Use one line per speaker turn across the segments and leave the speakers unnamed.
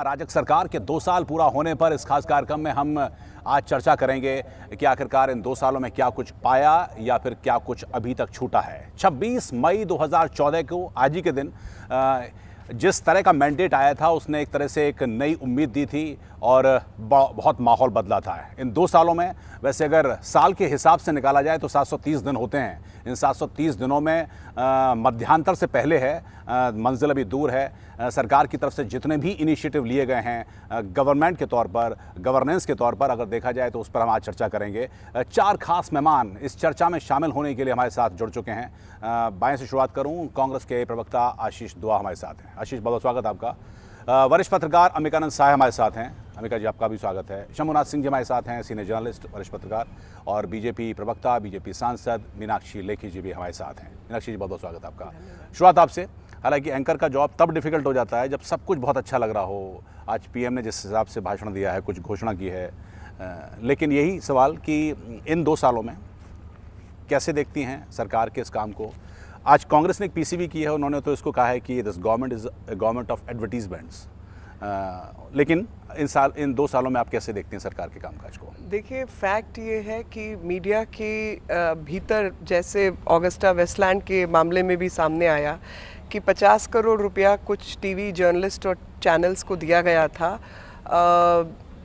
राजग सरकार के 2 साल पूरा होने पर इस खास कार्यक्रम में हम आज चर्चा करेंगे कि आखिरकार इन 2 सालों में क्या कुछ पाया या फिर क्या कुछ अभी तक छूटा है। 26 मई 2014 को आज ही के दिन जिस तरह का मैंडेट आया था उसने एक तरह से एक नई उम्मीद दी थी और बहुत माहौल बदला था। इन 2 सालों में वैसे अगर साल के हिसाब से निकाला जाए तो 730 दिन होते हैं। इन 730 दिनों में मध्यांतर से पहले है, मंजिल अभी दूर है। सरकार की तरफ से जितने भी इनिशिएटिव लिए गए हैं गवर्नमेंट के तौर पर, गवर्नेंस के तौर पर अगर देखा जाए तो उस पर हम आज चर्चा करेंगे। 4 खास मेहमान इस चर्चा में शामिल होने के लिए हमारे साथ जुड़ चुके हैं। बाएं से शुरुआत करूं, कांग्रेस के प्रवक्ता आशीष दुआ हमारे साथ हैं। आशीष, बहुत स्वागत आपका। वरिष्ठ पत्रकार अम्बिकानंद साय हमारे साथ हैं। अम्बिका जी, आपका भी स्वागत है। शंभुनाथ सिंह जी हमारे साथ हैं, सीनियर जर्नलिस्ट, वरिष्ठ पत्रकार और बीजेपी प्रवक्ता, बीजेपी सांसद मीनाक्षी लेखी जी भी हमारे साथ हैं। मीनाक्षी जी, बहुत बहुत स्वागत आपका। शुरुआत आपसे। हालांकि एंकर का जॉब तब डिफिकल्ट हो जाता है जब सब कुछ बहुत अच्छा लग रहा हो। आज पीएम ने जिस हिसाब से भाषण दिया है, कुछ घोषणा की है, लेकिन यही सवाल कि इन 2 सालों में कैसे देखती हैं सरकार के इस काम को। आज कांग्रेस ने एक पीसीबी की है, उन्होंने तो इसको कहा है कि this government is a government of advertisements. लेकिन इन 2 सालों में आप कैसे देखते हैं सरकार के कामकाज को?
देखिए, फैक्ट ये है कि मीडिया के भीतर, जैसे ऑगस्टा वेस्टलैंड के मामले में भी सामने आया कि 50 करोड़ रुपया कुछ टीवी जर्नलिस्ट और चैनल्स को दिया गया था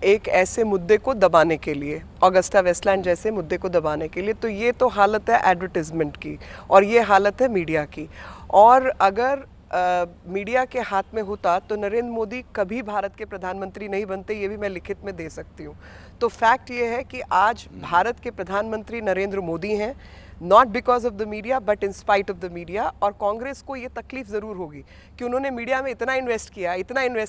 एक ऐसे मुद्दे को दबाने के लिए, ऑगस्टा वेस्टलैंड जैसे मुद्दे को दबाने के लिए। तो ये तो हालत है एडवर्टिजमेंट की और ये हालत है मीडिया की। और अगर मीडिया के हाथ में होता तो नरेंद्र मोदी कभी भारत के प्रधानमंत्री नहीं बनते, ये भी मैं लिखित में दे सकती हूँ। तो फैक्ट ये है कि आज भारत के प्रधानमंत्री नरेंद्र मोदी हैं, not because of the media but in spite of the media. और कांग्रेस को ये तकलीफ ज़रूर होगी कि उन्होंने मीडिया में इतना इन्वेस्ट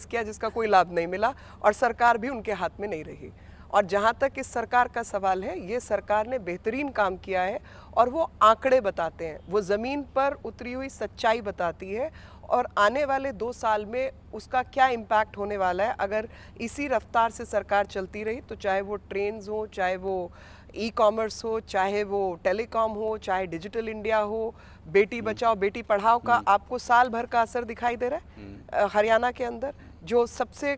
किया जिसका कोई लाभ नहीं मिला और सरकार भी उनके हाथ में नहीं रही। और जहाँ तक इस सरकार का सवाल है, ये सरकार ने बेहतरीन काम किया है और वो आंकड़े बताते हैं, वो ज़मीन पर उतरी हुई सच्चाई बताती है और आने वाले 2 साल में उसका क्या इम्पैक्ट होने वाला है। अगर इसी रफ्तार से सरकार चलती रही तो चाहे वो ट्रेन्स हो, चाहे वो ई-कॉमर्स हो, चाहे वो टेलीकॉम हो, चाहे डिजिटल इंडिया हो, बेटी बचाओ बेटी पढ़ाओ का आपको साल भर का असर दिखाई दे रहा है। हरियाणा के अंदर जो सबसे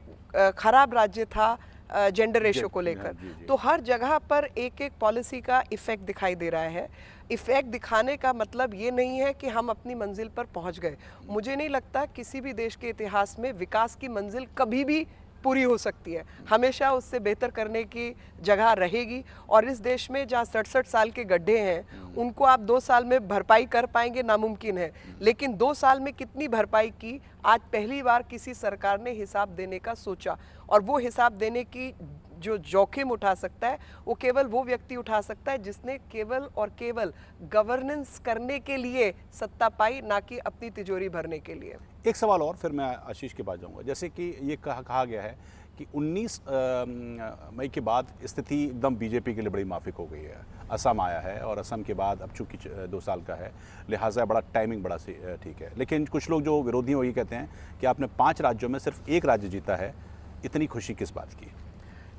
खराब राज्य था जेंडर रेशियो को लेकर, तो हर जगह पर एक एक पॉलिसी का इफेक्ट दिखाई दे रहा है। इफेक्ट दिखाने का मतलब ये नहीं है कि हम अपनी मंजिल पर पहुंच गए। मुझे नहीं लगता किसी भी देश के इतिहास में विकास की मंजिल कभी भी पूरी हो सकती है, हमेशा उससे बेहतर करने की जगह रहेगी। और इस देश में जहाँ 67 साल के गड्ढे हैं उनको आप 2 साल में भरपाई कर पाएंगे, नामुमकिन है। लेकिन 2 साल में कितनी भरपाई की, आज पहली बार किसी सरकार ने हिसाब देने का सोचा। और वो हिसाब देने की जो जोखिम उठा सकता है वो केवल वो व्यक्ति उठा सकता है जिसने केवल और केवल गवर्नेंस करने के लिए सत्ता पाई, ना कि अपनी तिजोरी भरने के लिए।
एक सवाल और, फिर मैं आशीष के पास जाऊंगा। जैसे कि ये कहा गया है कि 19 मई के बाद स्थिति एकदम बीजेपी के लिए बड़ी माफिक हो गई है। असम आया है और असम के बाद अब चूंकि 2 साल का है, लिहाजा बड़ा टाइमिंग बड़ा ठीक है। लेकिन कुछ लोग जो विरोधी हैं वो ये कहते हैं कि आपने 5 राज्यों में सिर्फ 1 राज्य जीता है, इतनी खुशी किस बात की?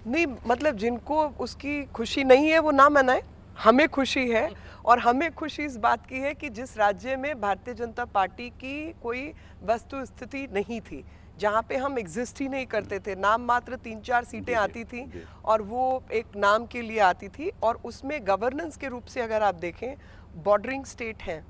नहीं, मतलब जिनको उसकी खुशी नहीं है वो ना मनाए, हमें खुशी है। और हमें खुशी इस बात की है कि जिस राज्य में भारतीय जनता पार्टी की कोई वस्तु स्थिति नहीं थी, जहाँ पे हम एग्जिस्ट ही नहीं करते थे, नाम मात्र 3-4 सीटें आती थी और वो एक नाम के लिए आती थी। और उसमें गवर्नेंस के रूप से अगर आप देखें, बॉर्डरिंग स्टेट हैं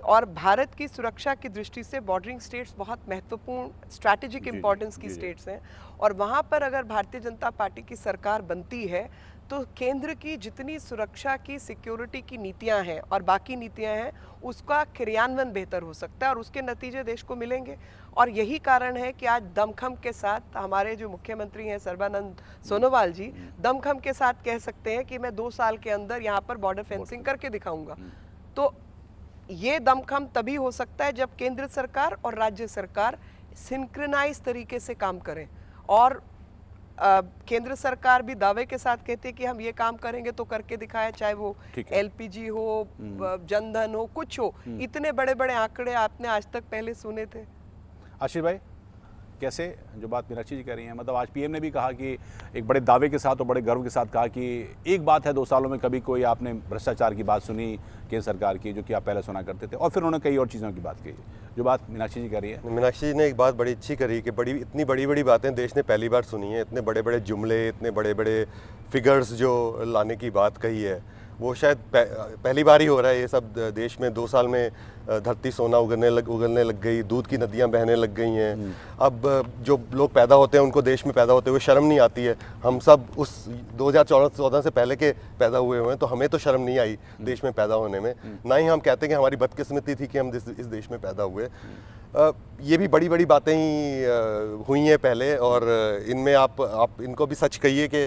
और भारत की सुरक्षा की दृष्टि से बॉर्डरिंग स्टेट्स बहुत महत्वपूर्ण स्ट्रैटेजिक इम्पोर्टेंस की स्टेट्स हैं। और वहाँ पर अगर भारतीय जनता पार्टी की सरकार बनती है तो केंद्र की जितनी सुरक्षा की, सिक्योरिटी की नीतियां हैं और बाकी नीतियां हैं, उसका क्रियान्वयन बेहतर हो सकता है और उसके नतीजे देश को मिलेंगे। और यही कारण है कि आज दमखम के साथ हमारे जो मुख्यमंत्री हैं सर्बानंद सोनोवाल जी, दमखम के साथ कह सकते हैं कि मैं 2 साल के अंदर यहाँ पर बॉर्डर फेंसिंग करके दिखाऊंगा। तो ये दमखम तभी हो सकता है जब केंद्र सरकार और राज्य सरकार सिंक्रोनाइज तरीके से काम करें। और केंद्र सरकार भी दावे के साथ कहती है कि हम ये काम करेंगे तो करके दिखाया, चाहे वो एलपीजी हो, जनधन हो, कुछ हो। इतने बड़े बड़े आंकड़े आपने आज तक पहले सुने थे?
आशीष भाई, कैसे, जो बात मीनाक्षी जी कह रही हैं, मतलब आज पीएम ने भी कहा कि एक बड़े दावे के साथ और बड़े गर्व के साथ कहा कि एक बात है 2 सालों में कभी कोई आपने भ्रष्टाचार की बात सुनी केंद्र सरकार की, जो कि आप पहले सुना करते थे, और फिर उन्होंने कई और चीज़ों की बात कही, जो बात मीनाक्षी जी कह रही है।
मीनाक्षी जी ने एक बात बड़ी अच्छी करी कि इतनी बड़ी बड़ी बातें देश ने पहली बार सुनी है, इतने बड़े बड़े जुमले, इतने बड़े बड़े फिगर्स जो लाने की बात कही है, वो शायद पहली बार ही हो रहा है ये सब देश में। 2 साल में धरती सोना उगलने लग गई, दूध की नदियां बहने लग गई हैं। अब जो लोग पैदा होते हैं उनको देश में पैदा होते हुए शर्म नहीं आती है। हम सब उस 2014 से पहले के पैदा हुए हैं, तो हमें तो शर्म नहीं आई देश में पैदा होने में, ना ही हम कहते हैं कि हमारी बदकिस्मती थी कि हम इस देश में पैदा हुए। ये भी बड़ी बड़ी बातें ही हुई हैं पहले, और इनमें आप इनको भी सच कहिए कि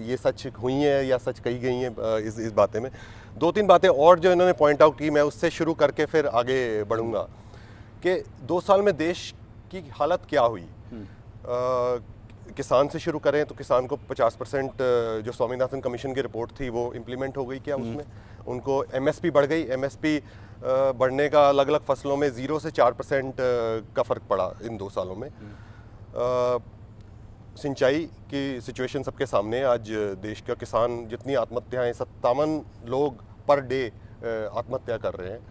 ये सच हुई हैं या सच कही गई हैं इस बातें में। 2-3 बातें और जो इन्होंने पॉइंट आउट की, मैं उससे शुरू करके फिर आगे बढ़ूंगा कि 2 साल में देश की हालत क्या हुई। किसान से शुरू करें तो किसान को 50% जो स्वामीनाथन कमीशन की रिपोर्ट थी वो इम्प्लीमेंट हो गई क्या उसमें, उनको एमएसपी बढ़ गई। एमएसपी बढ़ने का अलग अलग फसलों में 0 से 4% का फ़र्क पड़ा इन 2 सालों में। सिंचाई की सिचुएशन सबके सामने है। आज देश का किसान, जितनी आत्महत्याएं, 57 लोग पर डे आत्महत्या कर रहे हैं।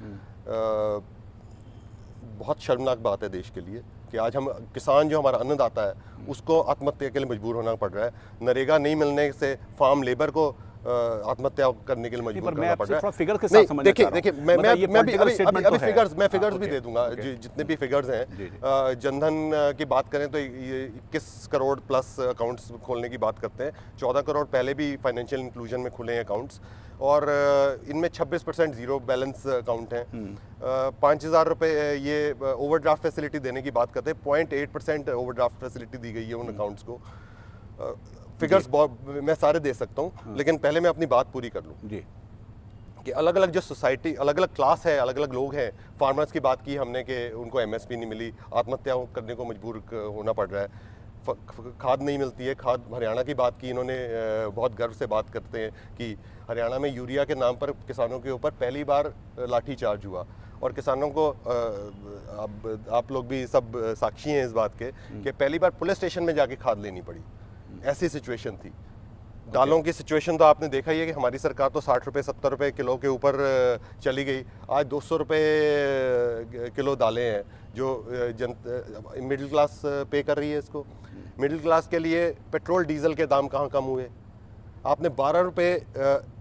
बहुत शर्मनाक बात है देश के लिए कि आज हम किसान, जो हमारा अन्नदाता है, उसको आत्महत्या के लिए मजबूर होना पड़ रहा है। नरेगा नहीं मिलने से फार्म लेबर को आत्महत्या करने के लिए मजबूर करना पड़ रहा है।
फिगर के साथ समझना चाह रहा हूं।
देखिए मैं फिगर्स भी दे दूंगा, जितने भी फिगर्स हैं। जनधन की बात करें तो 21 करोड़ प्लस अकाउंट्स खोलने की बात करते हैं। 14 करोड़ पहले भी फाइनेंशियल इंक्लूजन में खुले हैं अकाउंट्स, और इनमें 26% जीरो बैलेंस अकाउंट हैं। 5,000 रुपये ये ओवरड्राफ्ट फैसिलिटी देने की बात करते हैं। 0.8% ओवरड्राफ्ट फैसिलिटी दी गई है उन अकाउंट्स को। फिगर्स मैं सारे दे सकता हूँ, लेकिन पहले मैं अपनी बात पूरी कर लूँ
जी
कि अलग अलग जो सोसाइटी, अलग अलग क्लास है, अलग अलग लोग हैं। फार्मर्स की बात की हमने कि उनको एमएसपी नहीं मिली, आत्महत्या करने को मजबूर होना पड़ रहा है। खाद नहीं मिलती है। खाद, हरियाणा की बात की इन्होंने, बहुत गर्व से बात करते हैं कि हरियाणा में यूरिया के नाम पर किसानों के ऊपर पहली बार लाठी चार्ज हुआ, और किसानों को अब आप लोग भी सब साक्षी हैं इस बात के कि पहली बार पुलिस स्टेशन में जाके खाद लेनी पड़ी। ऐसी सिचुएशन थी। दालों की सिचुएशन तो आपने देखा ही है कि हमारी सरकार तो 60 रुपये 70 रुपये किलो के ऊपर चली गई। आज 200 रुपये किलो दालें हैं जो मिडिल क्लास पे कर रही है इसको। मिडिल क्लास के लिए पेट्रोल डीजल के दाम कहाँ कम हुए। आपने 12 रुपये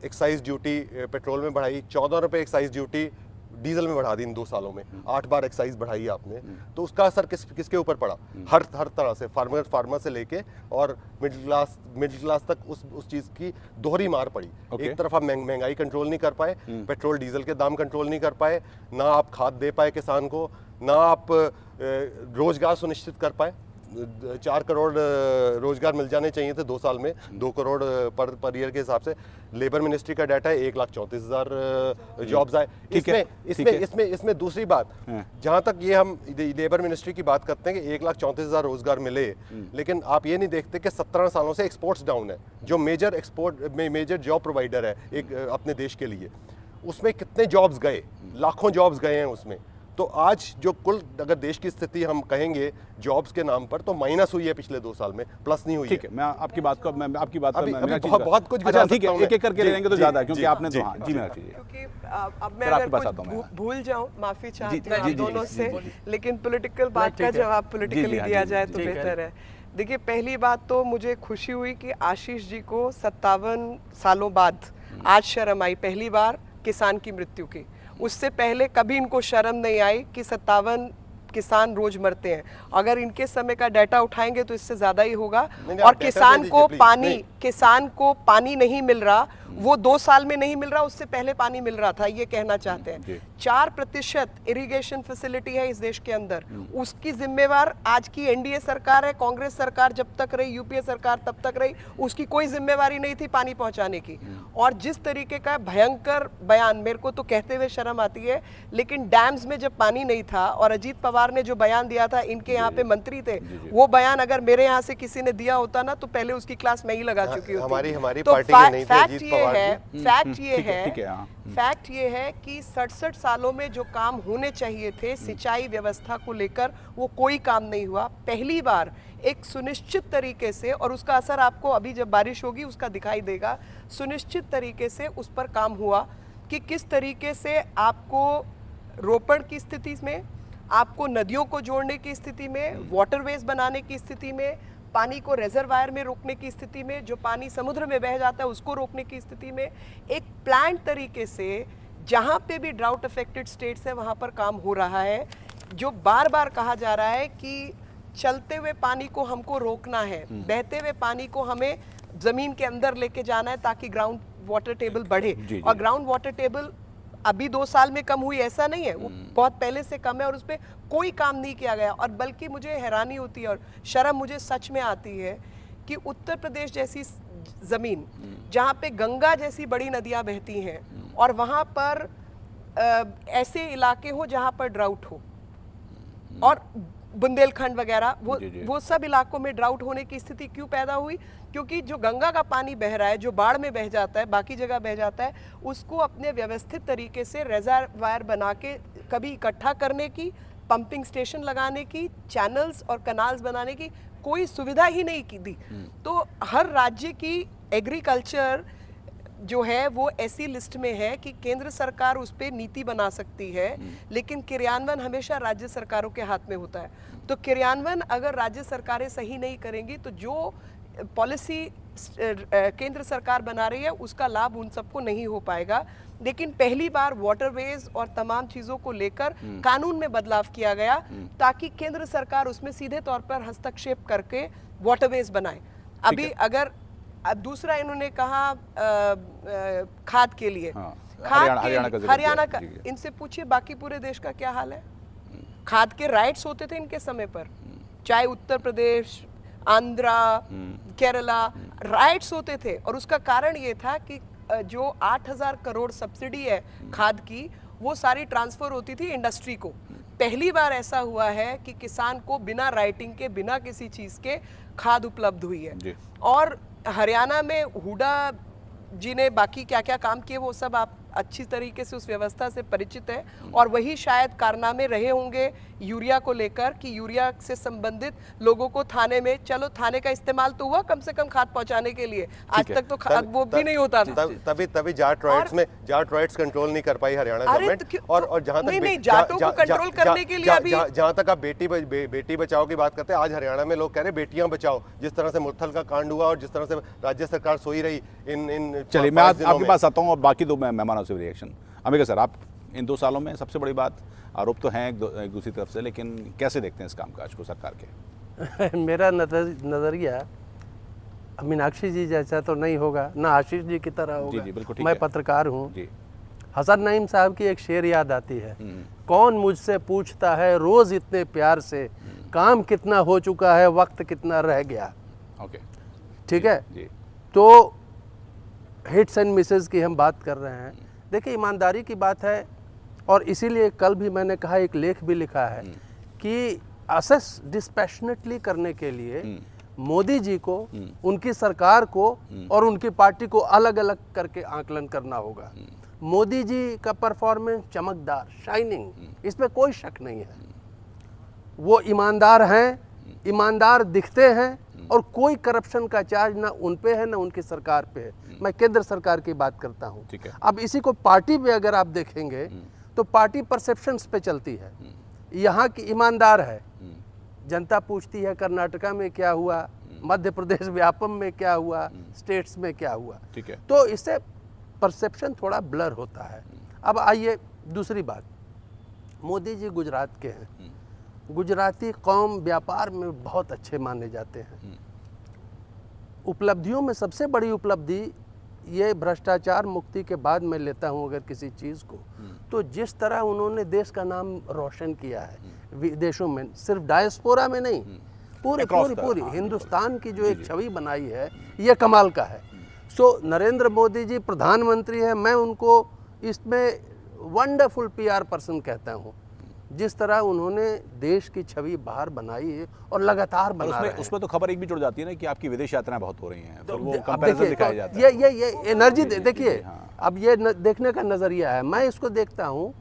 एक्साइज ड्यूटी पेट्रोल में बढ़ाई, 14 रुपये एक्साइज ड्यूटी डीजल में बढ़ा दी इन 2 सालों में। 8 बार एक्साइज बढ़ाई आपने, तो उसका असर किसके ऊपर पड़ा? हर तरह से, फार्मर से लेके और मिडिल क्लास तक उस चीज़ की दोहरी मार पड़ी। एक तरफ आप महंगाई कंट्रोल नहीं कर पाए, पेट्रोल डीजल के दाम कंट्रोल नहीं कर पाए, ना आप खाद दे पाए किसान को, ना आप रोजगार सुनिश्चित कर पाए। 4 करोड़ रोजगार मिल जाने चाहिए थे 2 साल में, 2 करोड़ पर ईयर के हिसाब से। लेबर मिनिस्ट्री का डाटा है 1,34,000 जॉब्स आए। इसमें दूसरी बात, जहां तक ये हम लेबर मिनिस्ट्री की बात करते हैं कि 1,34,000 रोजगार मिले, लेकिन आप ये नहीं देखते कि 17 सालों से एक्सपोर्ट्स डाउन है, जो मेजर जॉब प्रोवाइडर है एक अपने देश के लिए। उसमें कितने जॉब्स गए? लाखों जॉब्स गए हैं उसमें। तो आज जो कुल अगर देश की स्थिति हम कहेंगे जॉब्स के नाम पर, तो माइनस हुई है पिछले 2 साल में, प्लस नहीं हुई है।
ठीक है, मैं आपकी बात को
बहुत कुछ
अच्छा, ठीक है, एक-एक करके लेंगे तो ज्यादा, क्योंकि आपने तो हाँ जी,
क्योंकि अब मैं अगर कुछ भूल जाऊं, माफी चाहती हूं आप दोनों से, लेकिन पॉलिटिकल बात का जवाब पॉलिटिकली दिया जाए तो बेहतर है। देखिए, पहली बात तो मुझे खुशी हुई कि आशीष जी को 57 सालों बाद आज शर्म आई, पहली बार किसान की मृत्यु की। उससे पहले कभी इनको शर्म नहीं आई कि 57 किसान रोज मरते हैं। अगर इनके समय का डाटा उठाएंगे तो इससे ज्यादा ही होगा। और किसान को पानी नहीं मिल रहा, वो 2 साल में नहीं मिल रहा, उससे पहले पानी मिल रहा था, ये कहना चाहते हैं। 4% इरिगेशन फैसिलिटी है इस देश के अंदर, उसकी जिम्मेवार आज की एनडीए सरकार है। कांग्रेस सरकार जब तक रही, यूपीए सरकार तब तक रही, उसकी कोई जिम्मेवारी नहीं थी पानी पहुंचाने की। और जिस तरीके का भयंकर बयान, मेरे को तो कहते हुए शर्म आती है, लेकिन डैम्स में जब पानी नहीं था और अजीत पवार पवार ने जो बयान दिया था, इनके यहाँ पे मंत्री थे, वो बयान अगर मेरे यहाँ से किसी ने दिया होता ना तो पहले उसकी क्लास मैं ही लगा चुकी होती।
हमारी
तो
पार्टी के नहीं थे
फैक्ट
अजीत
ये
पवार
है,
जी।
फैक्ट ये है कि 67 सालों में जो काम होने चाहिए थे सिंचाई व्यवस्था को लेकर, वो कोई काम नहीं हुआ। पहली बार एक सुनिश्चित तरीके से, और उसका असर आपको अभी जब बारिश होगी उसका दिखाई देगा, सुनिश्चित तरीके से उस पर काम हुआ कि किस तरीके से आपको रोपण की स्थिति में, आपको नदियों को जोड़ने की स्थिति में, वाटरवेज बनाने की स्थिति में, पानी को रिजर्वायर में रोकने की स्थिति में, जो पानी समुद्र में बह जाता है उसको रोकने की स्थिति में, एक प्लान तरीके से जहाँ पे भी ड्राउट अफेक्टेड स्टेट्स है वहाँ पर काम हो रहा है। जो बार बार कहा जा रहा है कि चलते हुए पानी को हमको रोकना है, बहते हुए पानी को हमें जमीन के अंदर लेके जाना है ताकि ग्राउंड वाटर टेबल बढ़े। और ग्राउंड वाटर टेबल अभी 2 साल में कम हुई ऐसा नहीं है, वो बहुत पहले से कम है और उस पर कोई काम नहीं किया गया। और बल्कि मुझे हैरानी होती है और शर्म मुझे सच में आती है कि उत्तर प्रदेश जैसी ज़मीन जहाँ पे गंगा जैसी बड़ी नदियाँ बहती हैं और वहाँ पर ऐसे इलाके हो जहाँ पर ड्राउट हो, और बुंदेलखंड वगैरह, वो सब इलाकों में ड्राउट होने की स्थिति क्यों पैदा हुई? क्योंकि जो गंगा का पानी बह रहा है, जो बाढ़ में बह जाता है, बाकी जगह बह जाता है, उसको अपने व्यवस्थित तरीके से रिजर्वायर बना के कभी इकट्ठा करने की, पंपिंग स्टेशन लगाने की, चैनल्स और कनाल्स बनाने की कोई सुविधा ही नहीं की दी। तो हर राज्य की एग्रीकल्चर जो है वो ऐसी लिस्ट में है कि केंद्र सरकार उस पर नीति बना सकती है, लेकिन क्रियान्वयन हमेशा राज्य सरकारों के हाथ में होता है। तो क्रियान्वयन अगर राज्य सरकारें सही नहीं करेंगी तो जो पॉलिसी केंद्र सरकार बना रही है उसका लाभ उन सबको नहीं हो पाएगा। लेकिन पहली बार वाटरवेज और तमाम चीज़ों को लेकर कानून में बदलाव किया गया ताकि केंद्र सरकार उसमें सीधे तौर पर हस्तक्षेप करके वाटरवेज बनाए। अभी अगर अब दूसरा इन्होंने कहा खाद के लिए, हरियाणा का इनसे पूछिए बाकी पूरे देश का क्या हाल है। खाद के राइट्स होते थे इनके समय पर, चाहे उत्तर प्रदेश, आंध्रा, केरला, राइट्स होते थे। और उसका कारण ये था कि जो 8,000 करोड़ सब्सिडी है खाद की, वो सारी ट्रांसफर होती थी इंडस्ट्री को। पहली बार ऐसा हुआ है कि किसान को बिना राइटिंग के, बिना किसी चीज़ के खाद उपलब्ध हुई है। और हरियाणा में हुडा जी ने बाकी क्या क्या काम किए वो सब आप अच्छी तरीके से उस व्यवस्था से परिचित है। और वही शायद कारनामे रहे होंगे यूरिया को लेकर कि यूरिया से संबंधित लोगों को थाने में, चलो थाने का इस्तेमाल तो हुआ कम से कम खाद पहुंचाने के लिए, आज तक तो खाद वो भी नहीं होता था।
तभी जाट राइट्स कंट्रोल नहीं कर पाई हरियाणा गवर्नमेंट। और जहां तक
नहीं जाटों को कंट्रोल करने के लिए अभी
जहां तक आप बेटी बचाओ की बात करते हैं, आज हरियाणा में लोग कह रहे हैं बेटियां बचाओ। जिस तरह से मुरथल का कांड हुआ और जिस तरह से राज्य सरकार सोई रही इन
चलिए मैं आपके पास आता हूँ और बाकी दो मेहमानों से रिएक्शन। अम्बिका सर, आप इन 2 सालों में सबसे बड़ी बात, आरोप तो हैं एक दूसरी तरफ से, लेकिन कैसे देखते हैं इस कामकाज को सरकार के?
मेरा नज़रिया मीनाक्षी जी जैसा तो नहीं होगा, ना आशीष जी की तरह होगा।
जी, बिल्कुल ठीक
मैं
है।
पत्रकार हूँ।
जी।
हसन नईम साहब की एक शेर याद आती है, कौन मुझसे पूछता है रोज़ इतने प्यार से, काम कितना हो चुका है, वक्त कितना रह गया।
ओके,
ठीक है
जी।
तो हिट्स एंड मिसेस की हम बात कर रहे हैं। देखिए, ईमानदारी की बात है और इसीलिए कल भी मैंने कहा, एक लेख भी लिखा है कि असेस डिस्पैशनेटली करने के लिए मोदी जी को, उनकी सरकार को और उनकी पार्टी को अलग अलग करके आकलन करना होगा। मोदी जी का परफॉर्मेंस चमकदार, शाइनिंग, इसमें कोई शक नहीं है। वो ईमानदार हैं, ईमानदार दिखते हैं और कोई करप्शन का चार्ज ना उन पे है ना उनकी सरकार पे है। मैं केंद्र सरकार की बात करता हूँ। अब इसी को पार्टी में अगर आप देखेंगे तो पार्टी परसेप्शंस पे चलती है। यहाँ की ईमानदार है, जनता पूछती है कर्नाटका में क्या हुआ, मध्य प्रदेश व्यापम में क्या हुआ, स्टेट्स में क्या हुआ।
ठीक है।
तो इससे परसेप्शन थोड़ा ब्लर होता है। अब आइए दूसरी बात, मोदी जी गुजरात के हैं। गुजराती कौम व्यापार में बहुत अच्छे माने जाते हैं। उपलब्धियों में सबसे बड़ी उपलब्धि ये भ्रष्टाचार मुक्ति के बाद मैं लेता हूँ अगर किसी चीज़ को, तो जिस तरह उन्होंने देश का नाम रोशन किया है विदेशों में, सिर्फ डायस्पोरा में नहीं, पूरी हिंदुस्तान की जो एक छवि बनाई है, ये कमाल का है। सो नरेंद्र मोदी जी प्रधानमंत्री है, मैं उनको इसमें वंडरफुल PR पर्सन कहता हूँ। जिस तरह उन्होंने देश की छवि बाहर बनाई है और लगातार
और
बना रहे हैं।
उसमें तो खबर एक भी जुड़ जाती है ना कि आपकी विदेश यात्राएं बहुत हो रही हैं, फिर वो
अब
कंपैरिजन
देखिए,
दिखाया
तो
जाता है।
ये एनर्जी
जी, जी,
देखिए,
जी, हाँ।
अब ये देखने का नज़रिया है। मैं इसको देखता हूँ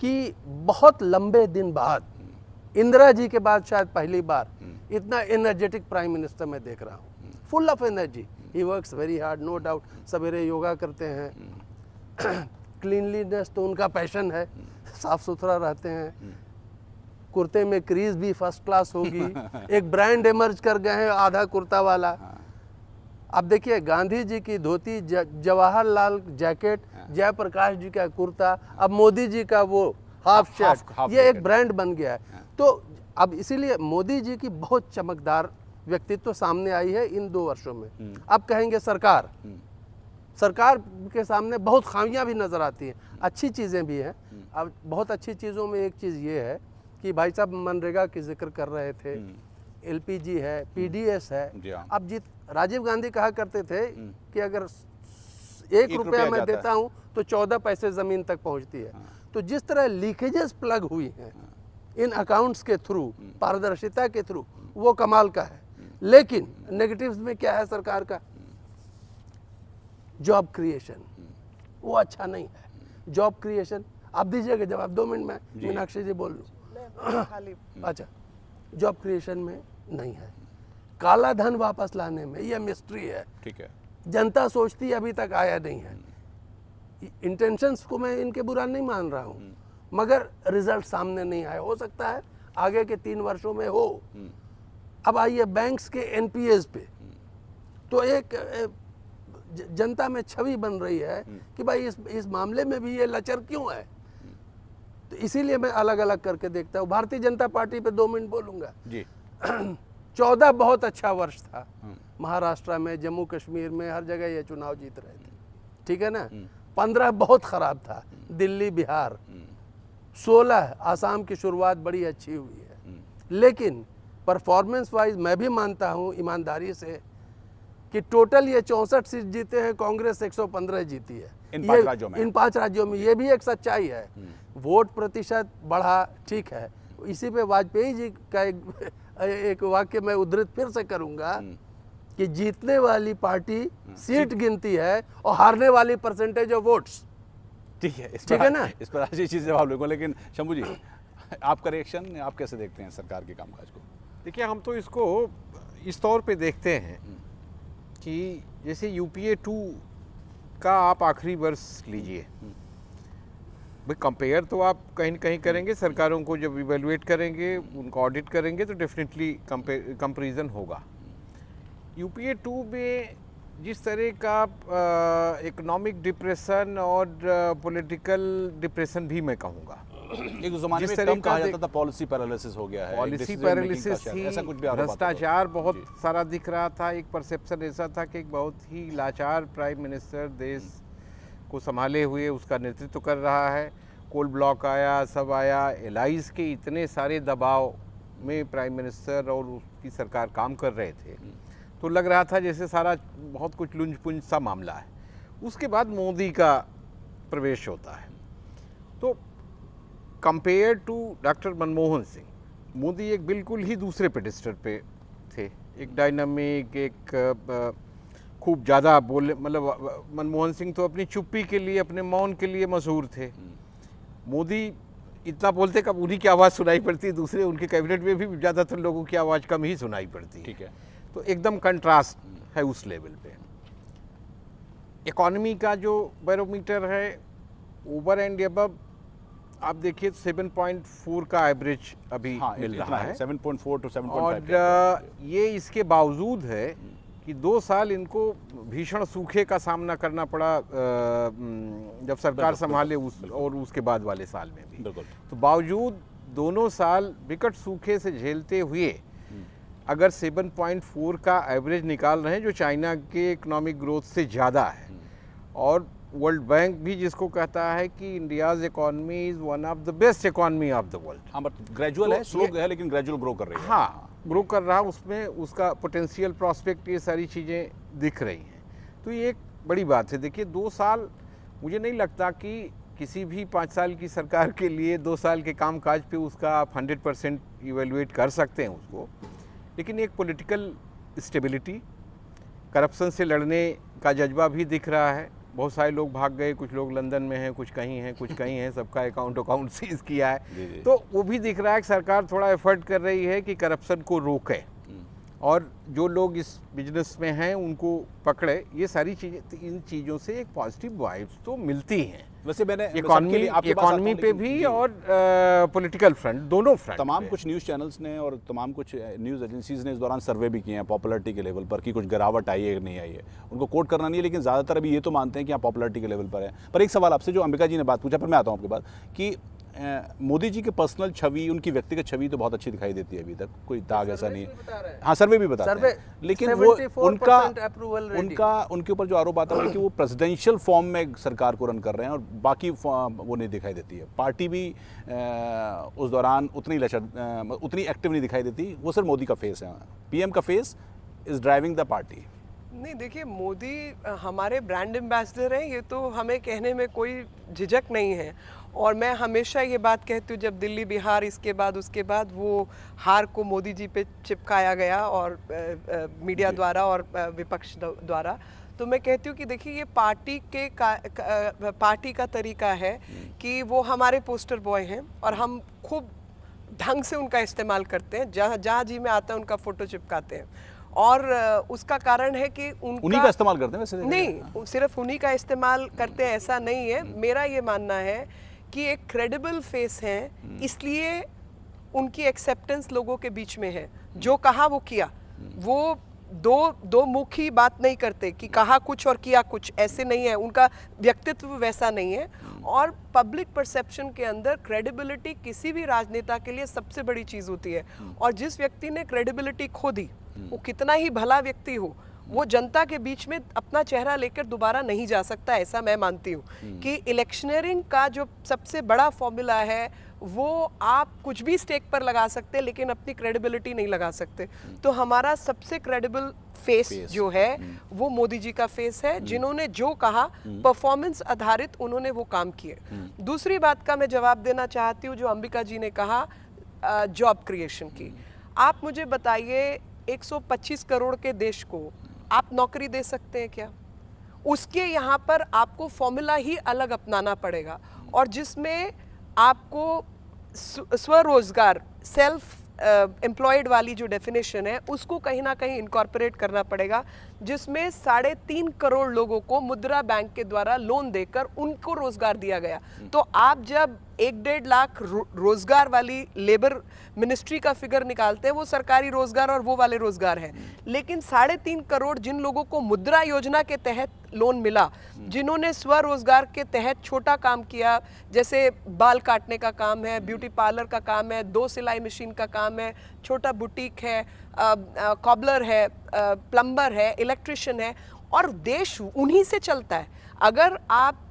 कि बहुत लंबे दिन बाद, इंदिरा जी के बाद शायद पहली बार इतना एनर्जेटिक प्राइम मिनिस्टर मैं देख रहा हूँ, full of energy. He works very hard, no doubt. सवेरे योगा करते हैं, क्लीनलीनेस तो उनका पैशन है, साफ सुथरा रहते हैं, कुर्ते में क्रीज भी फर्स्ट क्लास होगी। एक ब्रांड इमर्ज कर गए हैं, आधा कुर्ता वाला। अब देखिए, गांधी जी की धोती, जवाहरलाल जैकेट, जयप्रकाश जी का कुर्ता, अब मोदी जी का वो हाफ शर्ट,
हाफ
ये एक
जैकेट।
ब्रांड बन गया है। तो अब इसीलिए मोदी जी की बहुत चमकदार व्यक्तित्व सामने आई है इन 2 वर्षों में। अब कहेंगे सरकार के सामने बहुत खामियां भी नज़र आती हैं, अच्छी चीज़ें भी हैं। अब बहुत अच्छी चीज़ों में एक चीज़ ये है कि भाई साहब मनरेगा की जिक्र कर रहे थे, एलपीजी है, पीडीएस है।
जी हाँ।
अब राजीव गांधी कहा करते थे कि अगर 1
1
रुपया
रुपया
मैं
जाता
देता हूं तो 14 पैसे ज़मीन तक पहुंचती है। तो जिस तरह लीकेजेस प्लग हुई हैं इन अकाउंट्स के थ्रू, पारदर्शिता के थ्रू, वो कमाल का है। लेकिन नेगेटिव्स में क्या है सरकार का? जॉब क्रिएशन, वो अच्छा नहीं है। जॉब क्रिएशन, आप दीजिएगा जवाब 2 मिनट में, मीनाक्षी जी बोल लूँ।
खाली
अच्छा, जॉब क्रिएशन में नहीं है। काला धन वापस लाने में ये मिस्ट्री है,
ठीक है।
जनता सोचती अभी तक आया नहीं है। इंटेंशंस को मैं इनके बुरा नहीं मान रहा हूँ, मगर रिजल्ट सामने नहीं आए। हो सकता है आगे के 3 वर्षों में हो। अब आइए बैंक्स के एनपीएस पे, तो एक जनता में छवि बन रही है कि भाई इस मामले में भी ये लचर क्यों है। तो इसीलिए मैं अलग अलग करके देखता हूँ। भारतीय जनता पार्टी पे 2 मिनट बोलूँगा
जी।
14 बहुत अच्छा वर्ष था। महाराष्ट्र में, जम्मू कश्मीर में, हर जगह ये चुनाव जीत रहे थे, ठीक है ना। 15 बहुत ख़राब था, दिल्ली, बिहार। 16 आसाम की शुरुआत बड़ी अच्छी हुई है। लेकिन परफॉर्मेंस वाइज मैं भी मानता हूँ ईमानदारी से कि टोटल ये 64 सीट जीते हैं, कांग्रेस 115 जीती है
इन 5 राज्यों में।
इन 5 राज्यों में ये भी एक सच्चाई है। वोट प्रतिशत बढ़ा, ठीक है। इसी पे वाजपेयी जी का एक वाक्य मैं उद्धृत फिर से करूंगा कि जीतने वाली पार्टी सीट गिनती है और हारने वाली परसेंटेज ऑफ वोट्स।
ठीक है,
ठीक है ना?
इस पर अच्छी चीज़ जवाब लूँगा। लेकिन शंभू जी, आपका रिएक्शन, आप कैसे देखते हैं सरकार के कामकाज को?
देखिए, हम तो इसको इस तौर पे देखते हैं कि जैसे यूपीए 2 का आप आखिरी वर्ष लीजिए, भाई कंपेयर तो आप कहीं न कहीं करेंगे, सरकारों को जब इवेलुएट करेंगे, उनको ऑडिट करेंगे तो डेफिनेटली कंपैरिजन होगा। यूपीए 2 में जिस तरह का इकोनॉमिक डिप्रेशन और पॉलिटिकल डिप्रेशन भी मैं कहूँगा,
एक ज़माने
जिस
में
तरह
कम कहा
का
जाता था पॉलिसी पैरालिसिस हो गया है,
पॉलिसी
decision making का
पैरालिसिस
शायद,
थी,
ऐसा कुछ भी आरोप आता था।
भ्रष्टाचार बहुत
जी।
सारा दिख रहा था। एक परसेप्शन ऐसा था कि एक बहुत ही लाचार प्राइम मिनिस्टर देश को संभाले हुए उसका नेतृत्व कर रहा है। कोल ब्लॉक आया, सब आया, एलाइज के इतने सारे दबाव में प्राइम मिनिस्टर और उसकी सरकार काम कर रहे थे, तो लग रहा था जैसे सारा बहुत कुछ लुंज पुंज सा मामला है। उसके बाद मोदी का प्रवेश होता है, तो compare to doctor Manmohan Singh, Modi एक बिल्कुल ही दूसरे पेडिस्टल पे थे। एक डायनामिक, एक खूब ज़्यादा बोले, मतलब मनमोहन सिंह तो अपनी चुप्पी के लिए, अपने मौन के लिए मशहूर थे। मोदी इतना बोलते कब उन्हीं की आवाज़ सुनाई पड़ती, दूसरे उनके कैबिनेट में भी ज़्यादातर लोगों की आवाज़ कम ही सुनाई पड़ती।
ठीक है।
तो एकदम कंट्रास्ट है उस लेवल पे। इकॉनमी का जो बैरोमीटर है, ओवर एंड अबव आप देखिए 7.4 का एवरेज अभी
हाँ,
मिल
इतना
रहा है।
7.4 to 7.5
और ये इसके बावजूद है कि 2 साल इनको भीषण सूखे का सामना करना पड़ा जब सरकार संभाले, उस और उसके बाद वाले साल में भी।
बिल्कुल।
तो बावजूद दोनों साल विकट सूखे से झेलते हुए अगर 7.4 का एवरेज निकाल रहे हैं, जो चाइना के इकोनॉमिक ग्रोथ से ज़्यादा है, और वर्ल्ड बैंक भी जिसको कहता है कि India's economy is one of the best economy of the world.
हाँ, बट ग्रेजुअल
तो
है, स्लो
ये-
है, लेकिन ग्रेजुअल ग्रो कर रही है।
हाँ, ग्रो कर रहा, उसमें उसका पोटेंशियल प्रॉस्पेक्ट, ये सारी चीज़ें दिख रही हैं। तो ये एक बड़ी बात है। देखिए 2 साल मुझे नहीं लगता कि किसी भी 5 साल की सरकार के लिए 2 साल के कामकाज पे उसका आप 100% इवेलुएट कर सकते हैं उसको, लेकिन एक पॉलिटिकल स्टेबिलिटी, करप्शन से लड़ने का जज्बा भी दिख रहा है। बहुत सारे लोग भाग गए, कुछ लोग लंदन में हैं, कुछ कहीं हैं, कुछ कहीं हैं, सबका अकाउंट सीज किया है। तो वो भी दिख रहा है कि सरकार थोड़ा एफर्ट कर रही है कि करप्शन को रोके और जो लोग इस बिजनेस में हैं उनको पकड़े। ये सारी चीज़ें, इन चीज़ों से एक पॉजिटिव वाइब्स तो मिलती हैं।
वैसे मैंने
इकॉनमी पे भी और पॉलिटिकल फ्रंट, दोनों फ्रंट
तमाम
पे।
कुछ न्यूज़ चैनल्स ने और तमाम कुछ न्यूज़ एजेंसीज ने इस दौरान सर्वे भी किए हैं पॉपुलैरिटी के लेवल पर कि कुछ गिरावट आई है कि नहीं आई है। उनको कोट करना नहीं है, लेकिन ज़्यादातर अभी ये तो मानते हैं कि आप पॉपुलैरिटी के लेवल पर है। पर एक सवाल आपसे जो अंबिका जी ने बात पूछा, पर मैं आता हूँ आपके बात कि मोदी जी के पर्सनल छवि, उनकी व्यक्तिगत छवि तो बहुत अच्छी दिखाई देती है, अभी तक कोई दाग ऐसा नहीं है। हाँ, सर्वे भी बताते हैं, लेकिन वो उनके ऊपर जो आरोप आता है कि वो प्रेसिडेंशियल फॉर्म में सरकार को रन कर रहे हैं और बाकी वो नहीं दिखाई देती है। पार्टी भी उस दौरान उतनी एक्टिव नहीं दिखाई देती, वो सिर्फ मोदी का फेस है। पीएम का face is driving the party.
नहीं, देखिए, मोदी हमारे ब्रांड एम्बेसडर हैं, ये तो हमें कहने में कोई झिझक नहीं है। और मैं हमेशा ये बात कहती हूँ, जब दिल्ली बिहार उसके बाद वो हार को मोदी जी पे चिपकाया गया और मीडिया द्वारा और विपक्ष द्वारा, तो मैं कहती हूँ कि देखिए, ये पार्टी का तरीका है कि वो हमारे पोस्टर बॉय हैं और हम खूब ढंग से उनका इस्तेमाल करते हैं। जहाँ जी में आता है उनका फ़ोटो चिपकाते हैं और उसका कारण है कि
उन्हीं का इस्तेमाल करते हैं वैसे
नहीं, सिर्फ उन्हीं का इस्तेमाल करते हैं ऐसा नहीं है। मेरा ये मानना है कि एक क्रेडिबल फेस हैं, इसलिए उनकी एक्सेप्टेंस लोगों के बीच में है। जो कहा वो किया, वो दो मुखी बात नहीं करते कि कहा कुछ और किया कुछ, ऐसे नहीं है। उनका व्यक्तित्व वैसा नहीं है और पब्लिक परसेप्शन के अंदर क्रेडिबिलिटी किसी भी राजनेता के लिए सबसे बड़ी चीज़ होती है। और जिस व्यक्ति ने क्रेडिबिलिटी खो दी, वो कितना ही भला व्यक्ति हो, वो जनता के बीच में अपना चेहरा लेकर दोबारा नहीं जा सकता। ऐसा मैं मानती हूँ कि इलेक्शनरिंग का जो सबसे बड़ा फॉर्मूला है, वो आप कुछ भी स्टेक पर लगा सकते हैं लेकिन अपनी क्रेडिबिलिटी नहीं लगा सकते। तो हमारा सबसे क्रेडिबल फेस जो है वो मोदी जी का फेस है, जिन्होंने जो कहा परफॉर्मेंस आधारित उन्होंने वो काम किए। दूसरी बात का मैं जवाब देना चाहती हूँ, जो अंबिका जी ने कहा जॉब क्रिएशन की। आप मुझे बताइए, 125 करोड़ के देश को आप नौकरी दे सकते हैं क्या? उसके यहाँ पर आपको फॉर्मूला ही अलग अपनाना पड़ेगा और जिसमें आपको स्वरोजगार, सेल्फ एम्प्लॉयड वाली जो डेफिनेशन है उसको कहीं ना कहीं इनकॉर्पोरेट करना पड़ेगा, जिसमें 3.5 करोड़ लोगों को मुद्रा बैंक के द्वारा लोन देकर उनको रोजगार दिया गया। तो आप जब 1-1.5 लाख रोजगार वाली लेबर मिनिस्ट्री का फिगर निकालते हैं, वो सरकारी रोजगार और वो वाले रोजगार हैं। लेकिन 3.5 करोड़ जिन लोगों को मुद्रा योजना के तहत लोन मिला, जिन्होंने स्वरोजगार के तहत छोटा काम किया, जैसे बाल काटने का काम है, ब्यूटी पार्लर का काम है, 2 सिलाई मशीन का काम है, छोटा बुटीक है, कॉबलर है, प्लम्बर है, इलेक्ट्रिशियन है, और देश उन्हीं से चलता है। अगर आप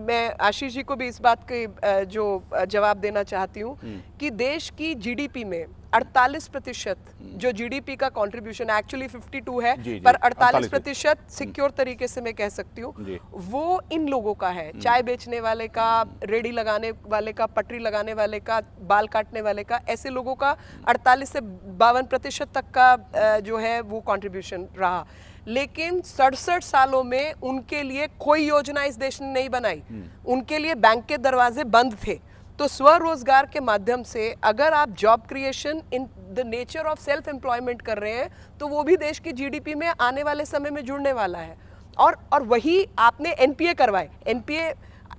मैं आशीष जी को भी इस बात के जो जवाब देना चाहती हूँ कि देश की जीडीपी में 48% जो जीडीपी का कंट्रीब्यूशन एक्चुअली 52 है, पर 48% सिक्योर तरीके से मैं कह सकती हूँ वो इन लोगों का है। चाय बेचने वाले का, रेडी लगाने वाले का, पटरी लगाने वाले का, बाल काटने वाले का, ऐसे लोगों का 48 से 52% तक का जो है वो कंट्रीब्यूशन रहा। लेकिन 67 सालों में उनके लिए कोई योजना इस देश ने नहीं बनाई, उनके लिए बैंक के दरवाजे बंद थे। तो स्वरोजगार के माध्यम से अगर आप job creation in the nature of self employment कर रहे हैं, तो वो भी देश की जीडीपी में आने वाले समय में जुड़ने वाला है। और वही आपने एनपीए करवाए।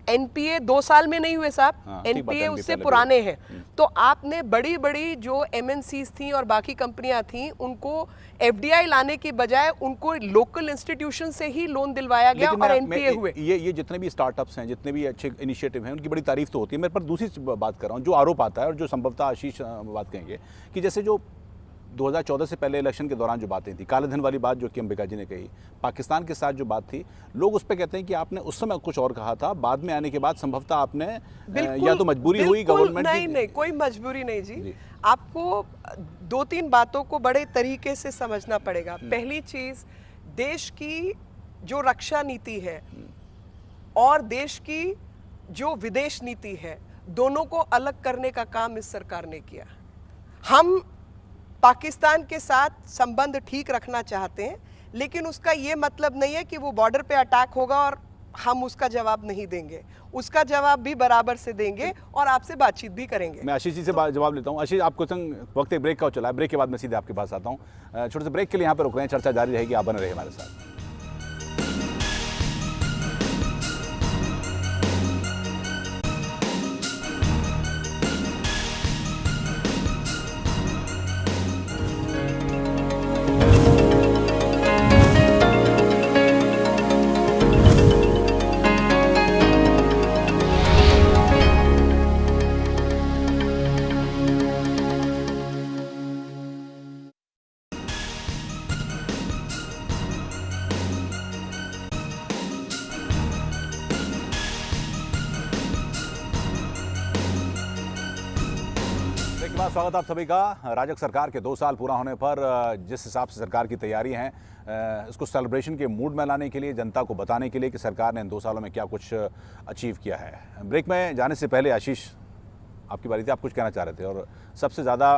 एनपीए 2 साल में नहीं हुए साहब, एनपीए उससे पुराने हैं। तो आपने बड़ी बड़ी जो एमएनसीज थी और बाकी कंपनियां थी, उनको एफडीआई लाने की बजाय उनको लोकल इंस्टीट्यूशन से ही लोन दिलवाया गया और एनपीए हुए।
ये जितने भी स्टार्टअप्स हैं, जितने भी अच्छे इनिशिएटिव हैं, उनकी बड़ी तारीफ तो होती है। मैं पर दूसरी बात कर रहा हूँ, जो आरोप आता है और जो संभवतः आशीष बात कहेंगे कि जैसे जो 2014 से पहले इलेक्शन के दौरान जो बातें थी, काले धन वाली बात जो कि अंबिका जी ने कही, पाकिस्तान के साथ जो बात थी, लोग उस पर कहते हैं कि आपने उस समय कुछ और कहा था, बाद में आने के बाद संभवतः आपने या तो मजबूरी हुई गवर्नमेंट की।
नहीं, कोई मजबूरी नहीं जी। आपको 2-3 बातों को बड़े तरीके से समझना पड़ेगा। पहली चीज, देश की जो रक्षा नीति है और देश की जो विदेश नीति है, दोनों को अलग करने का काम इस सरकार ने किया। हम पाकिस्तान के साथ संबंध ठीक रखना चाहते हैं, लेकिन उसका ये मतलब नहीं है कि वो बॉर्डर पे अटैक होगा और हम उसका जवाब नहीं देंगे। उसका जवाब भी बराबर से देंगे और आपसे बातचीत भी करेंगे।
मैं आशीष जी से जवाब लेता हूँ। आशीष, आपको संग वक्त एक ब्रेक का चला है, ब्रेक के बाद मैं सीधे आपके पास आता हूँ। छोटे से ब्रेक के लिए यहाँ पर रुक रहे हैं, चर्चा जारी रहेगी, आप बने रहिए हमारे साथ। स्वागत आप सभी का। राजग सरकार के 2 साल पूरा होने पर जिस हिसाब से सरकार की तैयारी हैं, इसको सेलिब्रेशन के मूड में लाने के लिए, जनता को बताने के लिए कि सरकार ने इन 2 सालों में क्या कुछ अचीव किया है। ब्रेक में जाने से पहले आशीष, आपकी बारी थी, आप कुछ कहना चाह रहे थे और सबसे ज़्यादा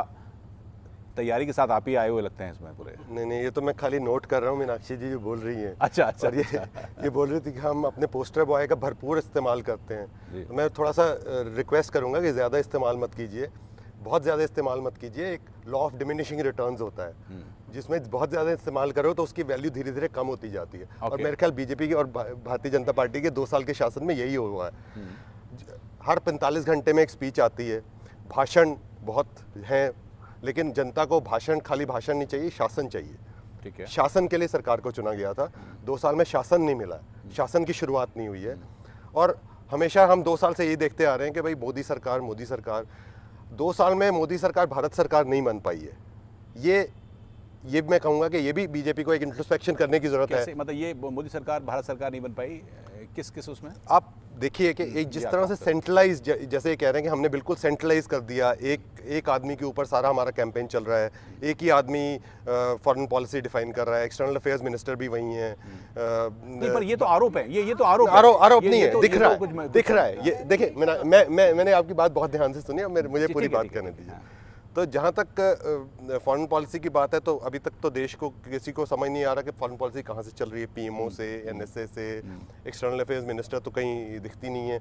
तैयारी के साथ आप ही आए हुए लगते हैं इसमें पूरे।
नहीं, ये तो मैं खाली नोट कर रहा हूँ, मीनाक्षी जी जो बोल रही हैं।
अच्छा।
और ये बोल रही थी कि हम अपने पोस्टर बॉय का भरपूर इस्तेमाल करते हैं। तो मैं थोड़ा सा रिक्वेस्ट करूँगा कि ज़्यादा इस्तेमाल मत कीजिए, बहुत ज़्यादा इस्तेमाल मत कीजिए। एक लॉ ऑफ डिमिनिशिंग रिटर्न्स होता है, जिसमें बहुत ज़्यादा इस्तेमाल करो तो उसकी वैल्यू धीरे धीरे कम होती जाती है। और मेरे ख्याल बीजेपी की और भारतीय जनता पार्टी के 2 साल के शासन में यही हुआ है। हर 45 घंटे में एक स्पीच आती है, भाषण बहुत हैं, लेकिन जनता को खाली भाषण नहीं चाहिए, शासन चाहिए।
ठीक है।
शासन के लिए सरकार को चुना गया था। 2 साल में शासन नहीं मिला, शासन की शुरुआत नहीं हुई है। और हमेशा हम 2 साल से ये देखते आ रहे हैं कि भाई मोदी सरकार। 2 साल में मोदी सरकार भारत सरकार नहीं बन पाई है। ये मैं कहूँगा कि ये भी बीजेपी को एक इंट्रोस्पेक्शन करने की जरूरत है।
मतलब ये मोदी सरकार भारत सरकार नहीं बन पाई, किस उसमें
आप देखिए कि एक जिस तरह से सेंट्रलाइज, जैसे ये कह रहे हैं कि हमने बिल्कुल सेंट्रलाइज कर दिया, एक आदमी के ऊपर सारा हमारा कैंपेन चल रहा है, एक ही आदमी फॉरेन पॉलिसी डिफाइन कर रहा है, एक्सटर्नल अफेयर्स मिनिस्टर भी वही हैं।
नहीं, पर ये तो आरोप है, ये तो आरोप
नहीं है, दिख रहा है। ये देखिए, मैंने आपकी बात बहुत ध्यान से सुनी और मुझे पूरी बात करने दीजिए। तो जहाँ तक फॉरेन पॉलिसी की बात है, तो अभी तक तो देश को किसी को समझ नहीं आ रहा कि फॉरेन पॉलिसी कहाँ से चल रही है। पीएमओ से, एनएसए से, एक्सटर्नल अफेयर्स मिनिस्टर तो कहीं दिखती नहीं है,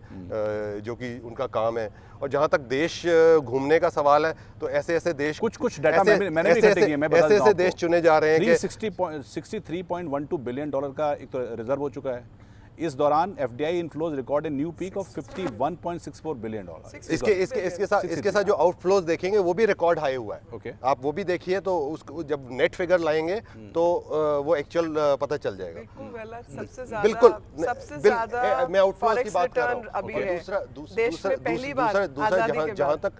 जो कि उनका काम है। और जहाँ तक देश घूमने का सवाल है, तो ऐसे देश
कुछ डाटा मैंने भी इकट्ठे किए, मैं बता देता हूं
ऐसे देश चुने जा रहे हैं कि
$63.12 बिलियन का एक तो रिजर्व हो चुका है। इस दौरान FDI inflows record new peak of $51.64 billion.
इसके साथ जो आउटफ्लोज देखेंगे वो भी रिकॉर्ड हाई हुआ है।
Okay.
आप वो भी देखिए, तो उसको जब नेट फिगर लाएंगे तो वो एक्चुअल पता चल जाएगा।
बिल्कुल
मैं आउटफ्लोज की बात कर रहा हूँ। दूसरा जहाँ तक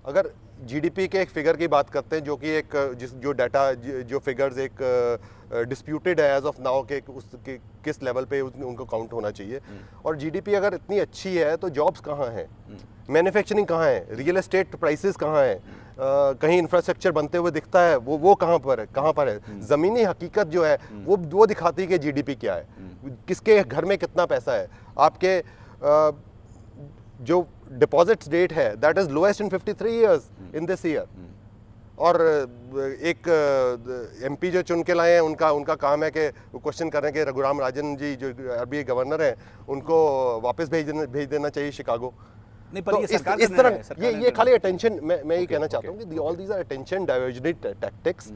अगर जीडीपी के एक फिगर की बात करते हैं, जो कि जो डाटा, जो फिगर्स एक डिस्प्यूटेड है एज ऑफ नाउ के किस लेवल पे उनको काउंट होना चाहिए। और जीडीपी अगर इतनी अच्छी है तो जॉब्स कहाँ हैं, मैन्युफैक्चरिंग कहाँ है, रियल एस्टेट प्राइसेस कहाँ है, कहीं इंफ्रास्ट्रक्चर बनते हुए दिखता है, वो कहाँ पर है। ज़मीनी हकीकत जो है वो दिखाती है कि जीडीपी क्या है, किसके घर में कितना पैसा है। आपके जो डिपॉजिट रेट है that is lowest in 53 years in this year. और एक एमपी जो चुन के लाए हैं, उनका काम है कि वो क्वेश्चन कर रहे हैं कि रघुराम राजन जी जो आरबीआई गवर्नर हैं, उनको वापस भेज देना चाहिए शिकागो।
नहीं, पर
तो
ये सरकार
इस तरह ये खाली अटेंशन, मैं ये कहना चाहता हूँ कि all these are attention divergent tactics,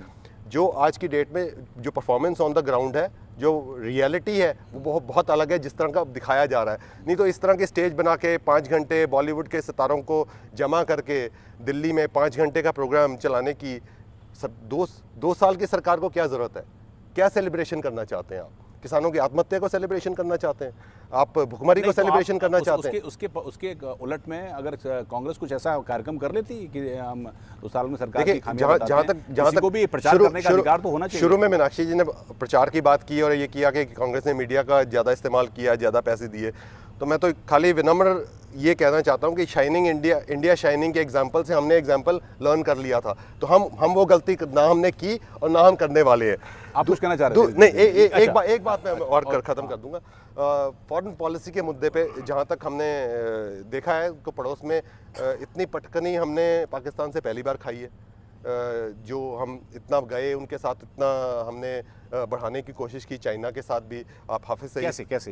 जो आज की डेट में जो परफॉर्मेंस ऑन द ग्राउंड है, जो रियलिटी है, वो बहुत अलग है जिस तरह का दिखाया जा रहा है। नहीं तो इस तरह के स्टेज बना के 5 घंटे बॉलीवुड के सितारों को जमा करके दिल्ली में 5 घंटे का प्रोग्राम चलाने की 2 साल की सरकार को क्या ज़रूरत है? क्या सेलिब्रेशन करना चाहते हैं आप? किसानों की आत्महत्या को सेलिब्रेशन करना चाहते हैं आप? भुखमरी को सेलिब्रेशन करना चाहते हैं?
उसके उलट में अगर कांग्रेस कुछ ऐसा कार्यक्रम कर लेती कि हम 2 साल में सरकार की खामियां बताते हैं, जहाँ तक भी प्रचार करने का अधिकार तो होना चाहिए।
शुरू में मीनाक्षी जी ने प्रचार की बात की और ये किया कि कांग्रेस ने मीडिया का ज़्यादा इस्तेमाल किया, ज़्यादा पैसे दिए। तो मैं तो खाली विनम्र ये कहना चाहता हूँ कि शाइनिंग इंडिया शाइनिंग के एग्जाम्पल से हमने एग्जाम्पल लर्न कर लिया था, तो हम वो गलती ना हमने की और ना हम करने वाले हैं।
आप कुछ कहना चाह रहे थे?
नहीं,
अच्छा।
एक बात मैं और खत्म कर दूंगा। फॉरेन पॉलिसी के मुद्दे पे जहाँ तक हमने देखा है तो पड़ोस में इतनी पटकनी हमने पाकिस्तान से पहली बार खाई है। जो हम इतना गए उनके साथ, इतना हमने बढ़ाने की कोशिश की। चाइना के साथ भी आप हाफिज सईद
कैसे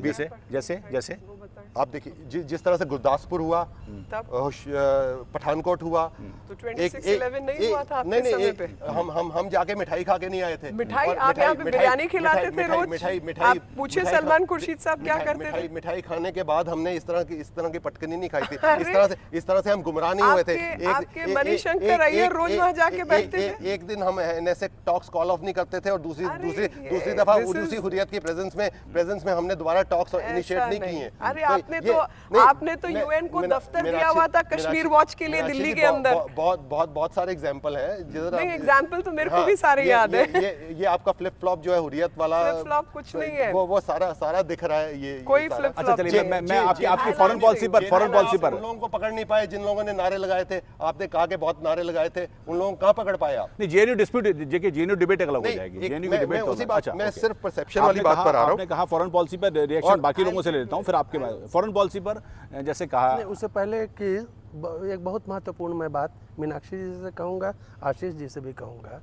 जैसे
आप देखिए जिस तरह से गुरदासपुर हुआ, पठानकोट हुआ,
तो 26/11 नहीं हुआ था आपके समय पे?
हम जाके मिठाई खा के नहीं आए थे।
मिठाई आप यहाँ पे बिरयानी खिलाते थे रोज? आप पूछिए सलमान खुर्शीद साहब क्या करते थे?
मिठाई खाने के बाद हमने इस तरह की पटकनी नहीं खाई थी। इस तरह से हम गुमराह नहीं हुए थे।
आपके मणिशंकर अय्यर रोज वहाँ जाके बैठते थे।
एक दिन हम ऐसे टॉक्स कॉल ऑफ नहीं करते थे और दूसरी दफा उसी हुर्रियत की प्रेजेंस में हमने दोबारा टॉक्स इनिशिएट नहीं किए।
अरे आपने तो यूएन को दफ्तर दिया हुआ था कश्मीर वॉच के लिए दिल्ली के अंदर।
बहुत सारे एग्जांपल हैं।
नहीं, एग्जांपल तो मेरे को भी सारे याद है।
ये आपका फ्लिप फ्लॉप जो है हुर्रियत वाला,
फ्लिप फ्लॉप कुछ नहीं है,
वो सारा दिख रहा है। ये
कोई
सारा।
फ्लिप
अच्छा चलिए, मैं आपकी फॉरेन पॉलिसी पर
उन लोगों को पकड़ नहीं पाए जिन लोगों ने नारे लगाए थे। आपने कहा कि बहुत नारे लगाए थे, उन लोगों को कहाँ पकड़ पाए आप?
नहीं, जेएनयू डिस्प्यूट, जेएनयू डिबेट अलग हो जाएगी। जेएनयू की डिबेट
उसी बात, मैं
ओके।
सिर्फ परसेप्शन वाली बात पर आ रहा हूँ।
आपने कहा फॉरेन पॉलिसी पर रिएक्शन बाकी लोगों से ले लेता हूँ, फिर आपके बाद फॉरेन पॉलिसी पर जैसे कहा।
नहीं, उससे पहले कि एक बहुत महत्वपूर्ण मैं बात मीनाक्षी जी से कहूँगा, आशीष जी से भी कहूँगा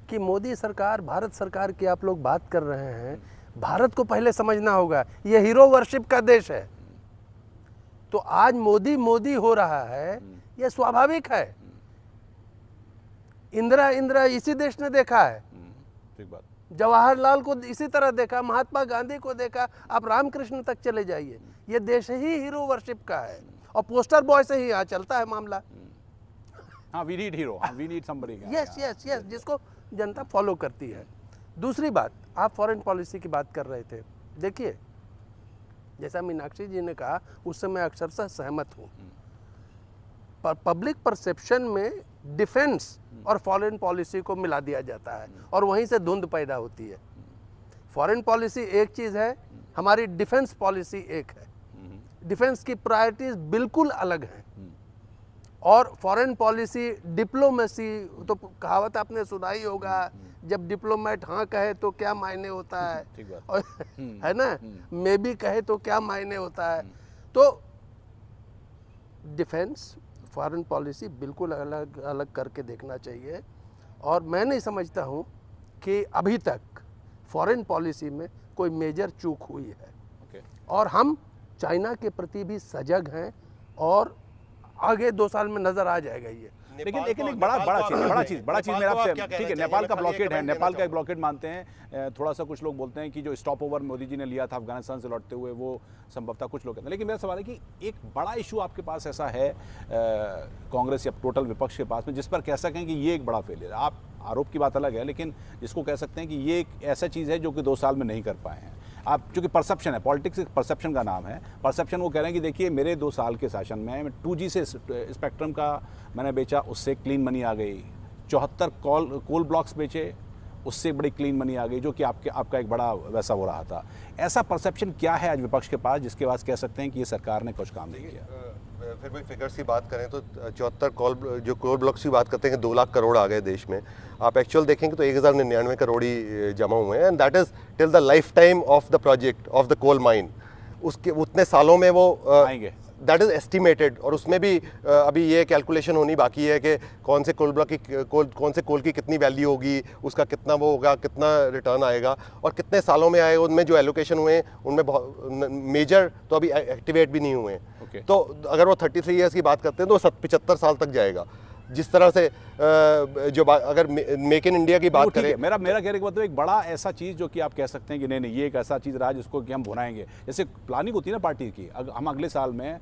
कि मोदी सरकार, भारत सरकार की आप लोग बात कर रहे हैं, भारत को पहले समझना होगा। ये हीरो वर्शिप का देश है, तो आज मोदी हो रहा है, ये स्वाभाविक है। इंदिरा इसी देश ने देखा है,
ठीक बात।
जवाहरलाल को इसी तरह देखा, महात्मा गांधी को देखा, आप रामकृष्ण तक चले जाइए। ये देश ही हीरो वर्शिप का है और पोस्टर बॉय से ही यहाँ चलता है मामला।
हाँ, we need hero, we need somebody.
Yes, जिसको जनता फॉलो करती है। दूसरी बात, आप फॉरेन पॉलिसी की बात कर रहे थे। देखिए, जैसा मीनाक्षी जी ने कहा, उससे मैं अक्षरशः सहमत हूँ। पर पब्लिक परसेप्शन में डिफेंस और फॉरेन पॉलिसी को मिला दिया जाता है और वहीं से धुंध पैदा होती है। फॉरेन पॉलिसी एक चीज़ है, हमारी डिफेंस पॉलिसी एक है। डिफेंस की प्रायोरिटीज बिल्कुल अलग हैं। और फॉरेन पॉलिसी, डिप्लोमेसी, तो कहावत आपने सुना ही होगा, जब डिप्लोमेट हाँ कहे तो क्या मायने होता है, और है ना, मे भी कहे तो क्या मायने होता है। तो डिफेंस फॉरेन पॉलिसी बिल्कुल अलग अलग करके देखना चाहिए। और मैं नहीं समझता हूँ कि अभी तक फॉरेन पॉलिसी में कोई मेजर चूक हुई है। और हम चाइना के प्रति भी सजग हैं और आगे 2 साल में नजर आ जाएगा ये।
लेकिन एक बड़ा चीज मेरे आपसे, ठीक है, नेपाल का ब्लॉकेड है, नेपाल का एक ब्लॉकेड मानते हैं। थोड़ा सा कुछ लोग बोलते हैं कि जो स्टॉप ओवर मोदी जी ने लिया था अफगानिस्तान से लौटते हुए, वो संभवतः कुछ लोग कहते हैं। लेकिन मेरा सवाल है कि एक बड़ा इशू आपके पास ऐसा है कांग्रेस या टोटल विपक्ष के पास में, जिस पर कह सकें कि ये एक बड़ा फेलियर। आप आरोप की बात अलग है, लेकिन जिसको कह सकते हैं कि ये एक ऐसा चीज़ है जो कि 2 साल में नहीं कर पाए हैं आप। चूँकि परसेप्शन है, पॉलिटिक्स परसेप्शन का नाम है। परसेप्शन वो कह रहे हैं कि देखिए, मेरे 2 साल के शासन में 2G से स्पेक्ट्रम का मैंने बेचा, उससे क्लीन मनी आ गई। 74 कोल ब्लॉक्स बेचे, उससे बड़ी क्लीन मनी आ गई, जो कि आपका एक बड़ा वैसा हो रहा था। ऐसा परसेप्शन क्या है आज विपक्ष के पास, जिसके पास कह सकते हैं कि ये सरकार ने कुछ काम नहीं किया?
फिर भी फिगर्स की बात करें तो 74 कोल ब्लॉक्स की बात करते हैं कि 2 लाख करोड़ आ गए देश में। आप एक्चुअल देखेंगे तो 1099 करोड़ ही जमा हुए हैं, and that is till the life time of the project of the coal mine. उसके उतने सालों में वो
आएंगे,
दैट इज एस्टिमेटेड। और उसमें भी अभी ये कैलकुलेशन होनी बाकी है कि कौन से कोल ब्लॉक की कौन से कोल की कितनी वैल्यू होगी, उसका कितना वो होगा, कितना रिटर्न आएगा और कितने सालों में आएगा। उनमें जो एलोकेशन हुए हैं उनमें बहुत मेजर तो अभी एक्टिवेट भी नहीं हुए हैं। तो अगर वो 33 ईयर्स की बात करते हैं तो 75 साल तक जाएगा। जिस तरह से अगर मेक इन इंडिया की बात करें,
मेरा कहने का मतलब एक बड़ा ऐसा चीज़ जो कि आप कह सकते हैं कि नहीं ये एक ऐसा चीज़ रहा जिसको कि हम भुनाएंगे। जैसे प्लानिंग होती है ना पार्टी की, हम अगले साल में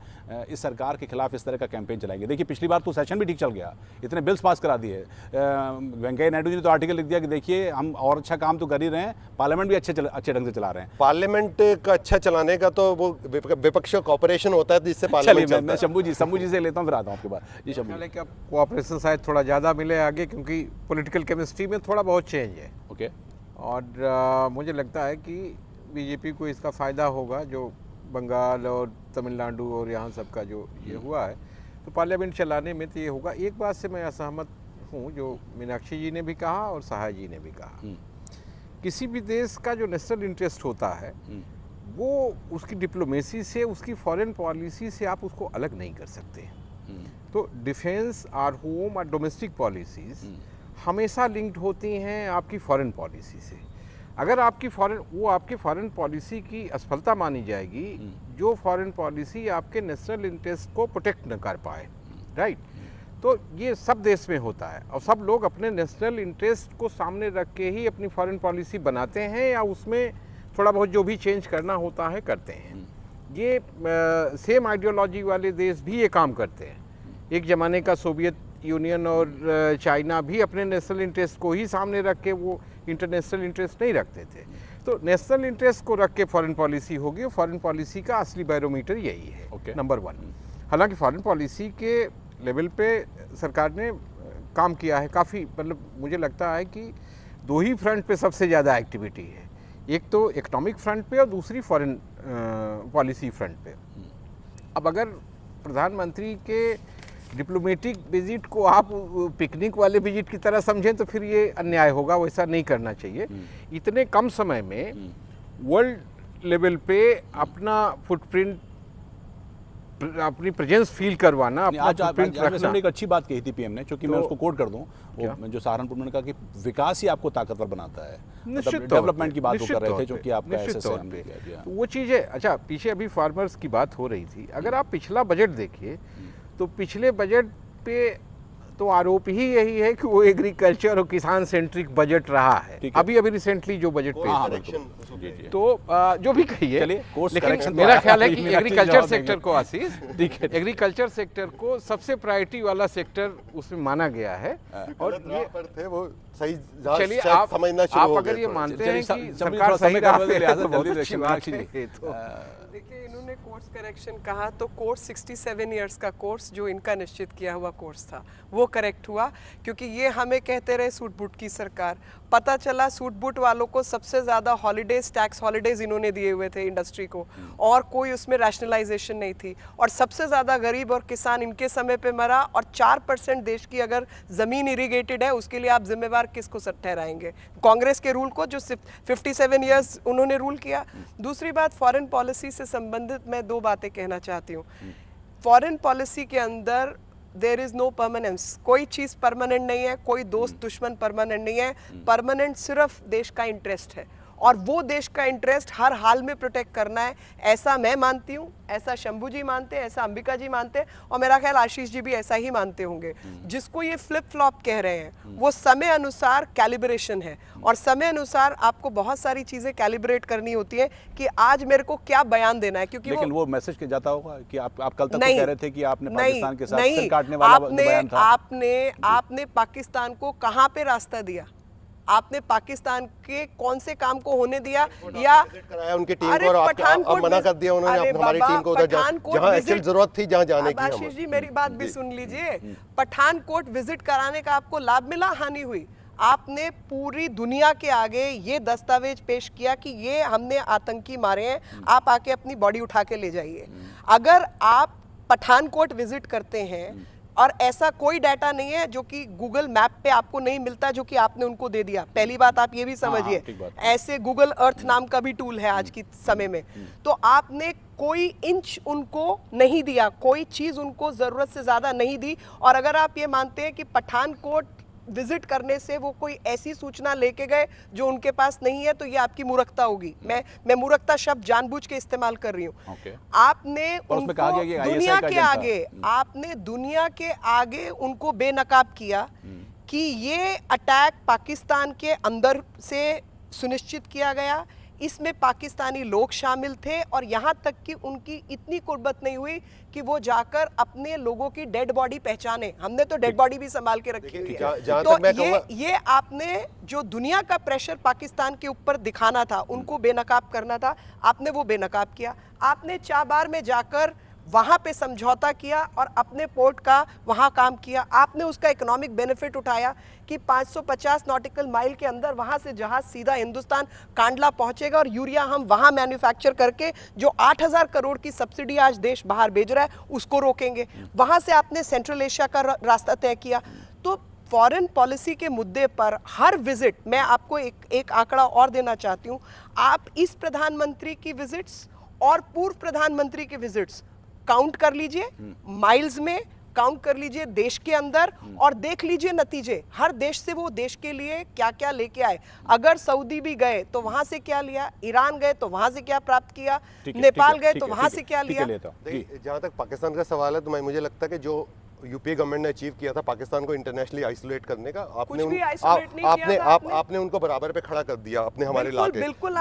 इस सरकार के खिलाफ इस तरह का कैंपेन चलाएंगे। देखिए, पिछली बार तो सेशन भी ठीक चल गया, इतने बिल्स पास करा दिए। वेंकैया नायडू जी ने तो आर्टिकल लिख दिया कि देखिए, हम और अच्छा काम तो कर ही रहे हैं, पार्लियामेंट भी अच्छे ढंग से चला रहे हैं।
पार्लियामेंट का अच्छा चलाने का तो वो विपक्ष का कॉपरेशन होता है, जिससे पार्लियामेंट चलता है।
मैं शंभू जी से लेता हूँ, फिर आता हूँ आपके पास। जी शंभू,
कोऑपरेशन शायद थोड़ा ज़्यादा मिले आगे, क्योंकि पॉलिटिकल केमिस्ट्री में थोड़ा बहुत चेंज है।
ओके।
और मुझे लगता है कि बीजेपी को इसका फ़ायदा होगा, जो बंगाल और तमिलनाडु और यहाँ सबका जो ये हुआ है, तो पार्लियामेंट चलाने में तो ये होगा। एक बात से मैं असहमत हूँ जो मीनाक्षी जी ने भी कहा और सहाय जी ने भी कहा, किसी भी देश का जो नेशनल इंटरेस्ट होता है वो उसकी डिप्लोमेसी से, उसकी फॉरेन पॉलिसी से आप उसको अलग नहीं कर सकते। तो डिफेंस और होम और डोमेस्टिक पॉलिसीज़ हमेशा लिंक्ड होती हैं आपकी फॉरेन पॉलिसी से। अगर आपकी फॉरेन पॉलिसी की असफलता मानी जाएगी जो फॉरेन पॉलिसी आपके नेशनल इंटरेस्ट को प्रोटेक्ट न कर पाए, राइट। तो ये सब देश में होता है और सब लोग अपने नेशनल इंटरेस्ट को सामने रख के ही अपनी फॉरेन पॉलिसी बनाते हैं या उसमें थोड़ा बहुत जो भी चेंज करना होता है करते हैं। ये सेम आइडियोलॉजी वाले देश भी ये काम करते हैं। एक ज़माने का सोवियत यूनियन और चाइना भी अपने नेशनल इंटरेस्ट को ही सामने रख के वो इंटरनेशनल इंटरेस्ट नहीं रखते थे। तो नेशनल इंटरेस्ट को रख के फॉरेन पॉलिसी होगी और फॉरेन पॉलिसी का असली बैरोमीटर यही है, नंबर 1। हालांकि फॉरेन पॉलिसी के लेवल पे सरकार ने काम किया है काफ़ी, मतलब मुझे लगता है कि 2 ही फ्रंट पे सबसे ज़्यादा एक्टिविटी है, एक तो इकोनॉमिक फ्रंट पे और दूसरी फॉरेन पॉलिसी फ्रंट पे। अब अगर प्रधानमंत्री के डिप्लोमेटिक विजिट को आप पिकनिक वाले विजिट की तरह समझें तो फिर ये अन्याय होगा, वैसा नहीं करना चाहिए। इतने कम समय में वर्ल्ड लेवल पे अपना फुटप्रिंट, अपनी प्रेजेंस फील करवाना, अपना फुटप्रिंट रखना।
एक अच्छी बात कही थी पीएम ने, क्योंकि मैं उसको कोट कर दूं, वो जो सहारनपुर में कहा कि विकास ही आपको ताकतवर बनाता है,
निश्चित
डेवलपमेंट की बात वो कर रहे थे, जो कि आपका
निश्चित
ऐसे
तौर
हम
पे।
भी किया।
तो वो चीज़ें, अच्छा पीछे अभी फार्मर्स की बात हो रही थी, अगर आप पिछला बजट देखिए तो पिछले बजट पे तो आरोप ही यही है कि वो एग्रीकल्चर और किसान सेंट्रिक बजट रहा है। अभी रिसेंटली जो बजट पे तो जो भी कहिए, लेकिन मेरा ख्याल है कि एग्रीकल्चर सेक्टर को, आशीष, एग्रीकल्चर सेक्टर को सबसे प्रायोरिटी वाला सेक्टर उसमें माना गया है। और ये
थे वो सही,
चलिए आप अगर ये मानते हैं कि सरकार सही राह पे है तो बहुत अच्छी बात है।
देखिए, इन्होंने कोर्स करेक्शन कहा तो कोर्स 67 इयर्स का कोर्स जो इनका निश्चित किया हुआ कोर्स था वो करेक्ट हुआ, क्योंकि ये हमें कहते रहे सूट बूट की सरकार। पता चला सूट बूट वालों को सबसे ज़्यादा हॉलीडेज, टैक्स हॉलीडेज इन्होंने दिए हुए थे इंडस्ट्री को, और कोई उसमें रैशनलाइजेशन नहीं थी, और सबसे ज़्यादा गरीब और किसान इनके समय पे मरा। और 4% देश की अगर ज़मीन इरीगेटेड है उसके लिए आप जिम्मेवार किसको ठहराएंगे? कांग्रेस के रूल को, जो 57 ईयर्स उन्होंने रूल किया। दूसरी बात, फॉरेन पॉलिसी से संबंधित मैं 2 बातें कहना चाहती हूँ। फॉरेन पॉलिसी के अंदर देयर इज नो परमानेंस, कोई चीज़ परमानेंट नहीं है, कोई दोस्त दुश्मन परमानेंट नहीं है। परमानेंट सिर्फ देश का इंटरेस्ट है, और वो देश का इंटरेस्ट हर हाल में प्रोटेक्ट करना है। ऐसा मैं मानती हूँ, ऐसा शंभू जी मानते हैं, ऐसा अंबिका जी मानते हैं, और मेरा ख्याल आशीष जी भी ऐसा ही मानते होंगे। जिसको ये फ्लिप फ्लॉप कह रहे हैं वो समय अनुसार कैलिब्रेशन है, और समय अनुसार आपको बहुत सारी चीज़ें कैलिब्रेट करनी होती है कि आज मेरे को क्या बयान देना है। क्योंकि
लेकिन वो मैसेज के जाता होगा कि आप कल तक तो
नहीं,
कह रहे थे कि आपने
नहीं,
पाकिस्तान के साथ
नहीं,
सिर काटने वाला बयान था।
आपने पाकिस्तान को कहाँ पे रास्ता दिया? आपने पाकिस्तान के कौन से काम को होने दिया? या
कराया उनकी टीम को, और आप मना कर दिया उन्होंने हमारी टीम को उधर जहां एक्चुअल जरूरत थी जहां जाने की।
आशीष जी मेरी बात भी सुन लीजिए। पठानकोट विजिट कराने का आपको लाभ मिला, हानि हुई? आपने पूरी दुनिया के आगे ये दस्तावेज पेश किया कि ये हमने आतंकी मारे हैं, आप आके अपनी बॉडी उठा के ले जाइए। अगर आप पठानकोट विजिट करते हैं और ऐसा कोई डाटा नहीं है जो कि गूगल मैप पे आपको नहीं मिलता, जो कि आपने उनको दे दिया। पहली बात आप ये भी समझिए, ऐसे गूगल अर्थ नाम का भी टूल है आज की समय में। तो आपने कोई इंच उनको नहीं दिया, कोई चीज़ उनको ज़रूरत से ज़्यादा नहीं दी। और अगर आप ये मानते हैं कि पठानकोट विजिट करने से वो कोई ऐसी सूचना लेके गए जो उनके पास नहीं है, तो ये आपकी मूर्खता होगी। मैं मूर्खता शब्द जानबूझ के इस्तेमाल कर रही हूँ। आपने उनको दुनिया के आगे, आपने दुनिया के आगे उनको बेनकाब किया कि ये अटैक पाकिस्तान के अंदर से सुनिश्चित किया गया, इसमें पाकिस्तानी लोग शामिल थे, और यहाँ तक कि उनकी इतनी कुर्बत नहीं हुई कि वो जाकर अपने लोगों की डेड बॉडी पहचाने। हमने तो डेड बॉडी भी संभाल के रखी हुई है। तो ये आपने जो दुनिया का प्रेशर पाकिस्तान के ऊपर दिखाना था, उनको बेनकाब करना था, आपने वो बेनकाब किया। आपने चाबार में जाकर वहाँ पे समझौता किया और अपने पोर्ट का वहाँ काम किया। आपने उसका इकोनॉमिक बेनिफिट उठाया कि 550 नॉटिकल माइल के अंदर वहाँ से जहाज सीधा हिंदुस्तान कांडला पहुँचेगा और यूरिया हम वहाँ मैन्युफैक्चर करके जो 8000 करोड़ की सब्सिडी आज देश बाहर भेज रहा है उसको रोकेंगे। वहाँ से आपने सेंट्रल एशिया का रास्ता तय किया। तो फॉरेन पॉलिसी के मुद्दे पर हर विजिट, मैं आपको एक आंकड़ा और देना चाहती हूँ, आप इस प्रधानमंत्री की विजिट्स और पूर्व प्रधानमंत्री की विजिट्स काउंट कर लीजिए, माइल्स में काउंट कर लीजिए देश के अंदर, और देख लीजिए नतीजे। हर देश से वो देश के लिए क्या क्या लेके आए। अगर सऊदी भी गए तो वहां से क्या लिया, ईरान गए तो वहां से क्या प्राप्त किया, नेपाल गए तो वहां से क्या लिया।
जहाँ तक पाकिस्तान का सवाल है तो मुझे लगता है कि जो यूपीए गवर्नमेंट ने अचीव किया था पाकिस्तान को इंटरनेशनली आइसोलेट करने का, आपने उनको बराबर पे खड़ा कर दिया अपने हमारे इलाके।
बिल्कुल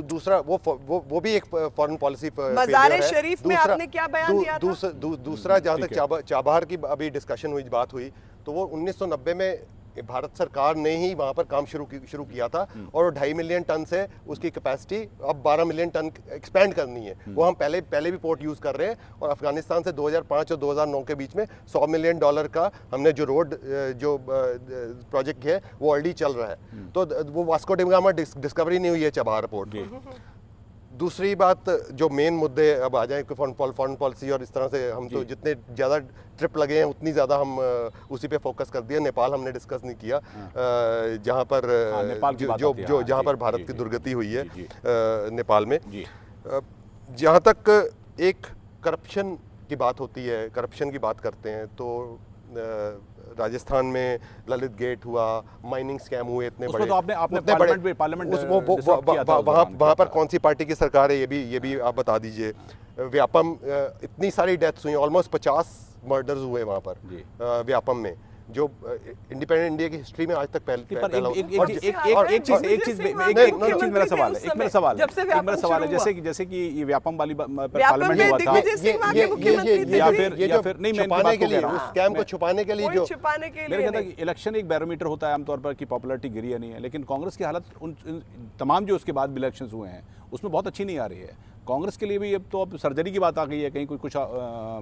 दूसरा वो भी एक फॉरेन पॉलिसी
मज़ार शरीफ में आपने क्या बयान दिया था?
दूसरा जहाँ तक चाबहार की अभी डिस्कशन हुई, बात हुई, तो वो 1990 में भारत सरकार ने ही वहाँ पर काम शुरू किया था और 2.5 मिलियन टन से उसकी कैपेसिटी अब 12 मिलियन टन एक्सपेंड करनी है। वो हम पहले भी पोर्ट यूज़ कर रहे हैं और अफगानिस्तान से 2005 और 2009 के बीच में $100 मिलियन का हमने जो रोड जो प्रोजेक्ट है वो ऑलरेडी चल रहा है। तो वो वास्को डी गामा डिस्कवरी नहीं हुई है चाबहार पोर्ट। दूसरी बात जो मेन मुद्दे अब आ जाए फॉरेन पॉलिसी और इस तरह से हम तो जितने ज़्यादा ट्रिप लगे हैं उतनी ज़्यादा हम उसी पे फोकस कर दिया। नेपाल हमने डिस्कस नहीं किया, जहाँ पर जहाँ पर भारत की दुर्गति हुई है नेपाल में। जहाँ तक एक करप्शन की बात होती है, करप्शन की बात करते हैं तो राजस्थान में ललित गेट हुआ, माइनिंग स्कैम हुए इतने बड़े,
तो आपने पार्लियामेंट
वहाँ पर कौन सी पार्टी की सरकार है ये भी आप बता दीजिए। व्यापम इतनी सारी डेथ्स हुई, ऑलमोस्ट 50 मर्डर्स हुए वहाँ पर व्यापम में, जो इंडिपेंडेंट इंडिया की हिस्ट्री में आज तक
एक चीज मेरा सवाल है जैसे कि ये व्यापम वाली पार्लियामेंट में हुआ था, या फिर नहीं,
छुपाने के लिए, उस स्कैम को छुपाने के लिए, जो
मेरे ख्याल है इलेक्शन एक बैरोमीटर होता है आमतौर पर कि पॉपुलैरिटी गिरी है नहीं है, लेकिन कांग्रेस की हालत उन तमाम जो उसके बाद भी इलेक्शन हुए हैं उसमें बहुत अच्छी नहीं आ रही है। कांग्रेस के लिए भी अब सर्जरी की बात आ गई है, कहीं कुछ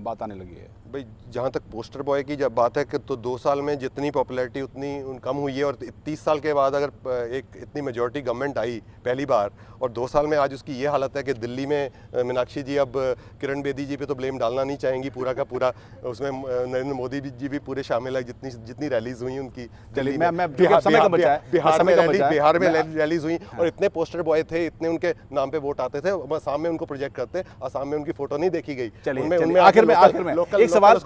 बात आने लगी है।
भाई जहाँ तक पोस्टर बॉय की जब बात है कि तो 2 साल में जितनी पॉपुलैरिटी उतनी कम हुई है, और 30 साल के बाद अगर एक इतनी मेजॉरिटी गवर्नमेंट आई पहली बार, और 2 साल में आज उसकी ये हालत है कि दिल्ली में मीनाक्षी जी अब किरण बेदी जी पे तो ब्लेम डालना नहीं चाहेंगी पूरा का पूरा, उसमें नरेंद्र मोदी जी भी पूरे शामिल है, जितनी रैलीज हुई उनकी। बिहार में रैलीज हुई और इतने पोस्टर बॉय थे, इतने उनके नाम पे वोट आते थे, सामने उनको प्रोजेक्ट करते, असम में उनकी फोटो नहीं देखी गई।
चलिए आखिर में एक सवाल,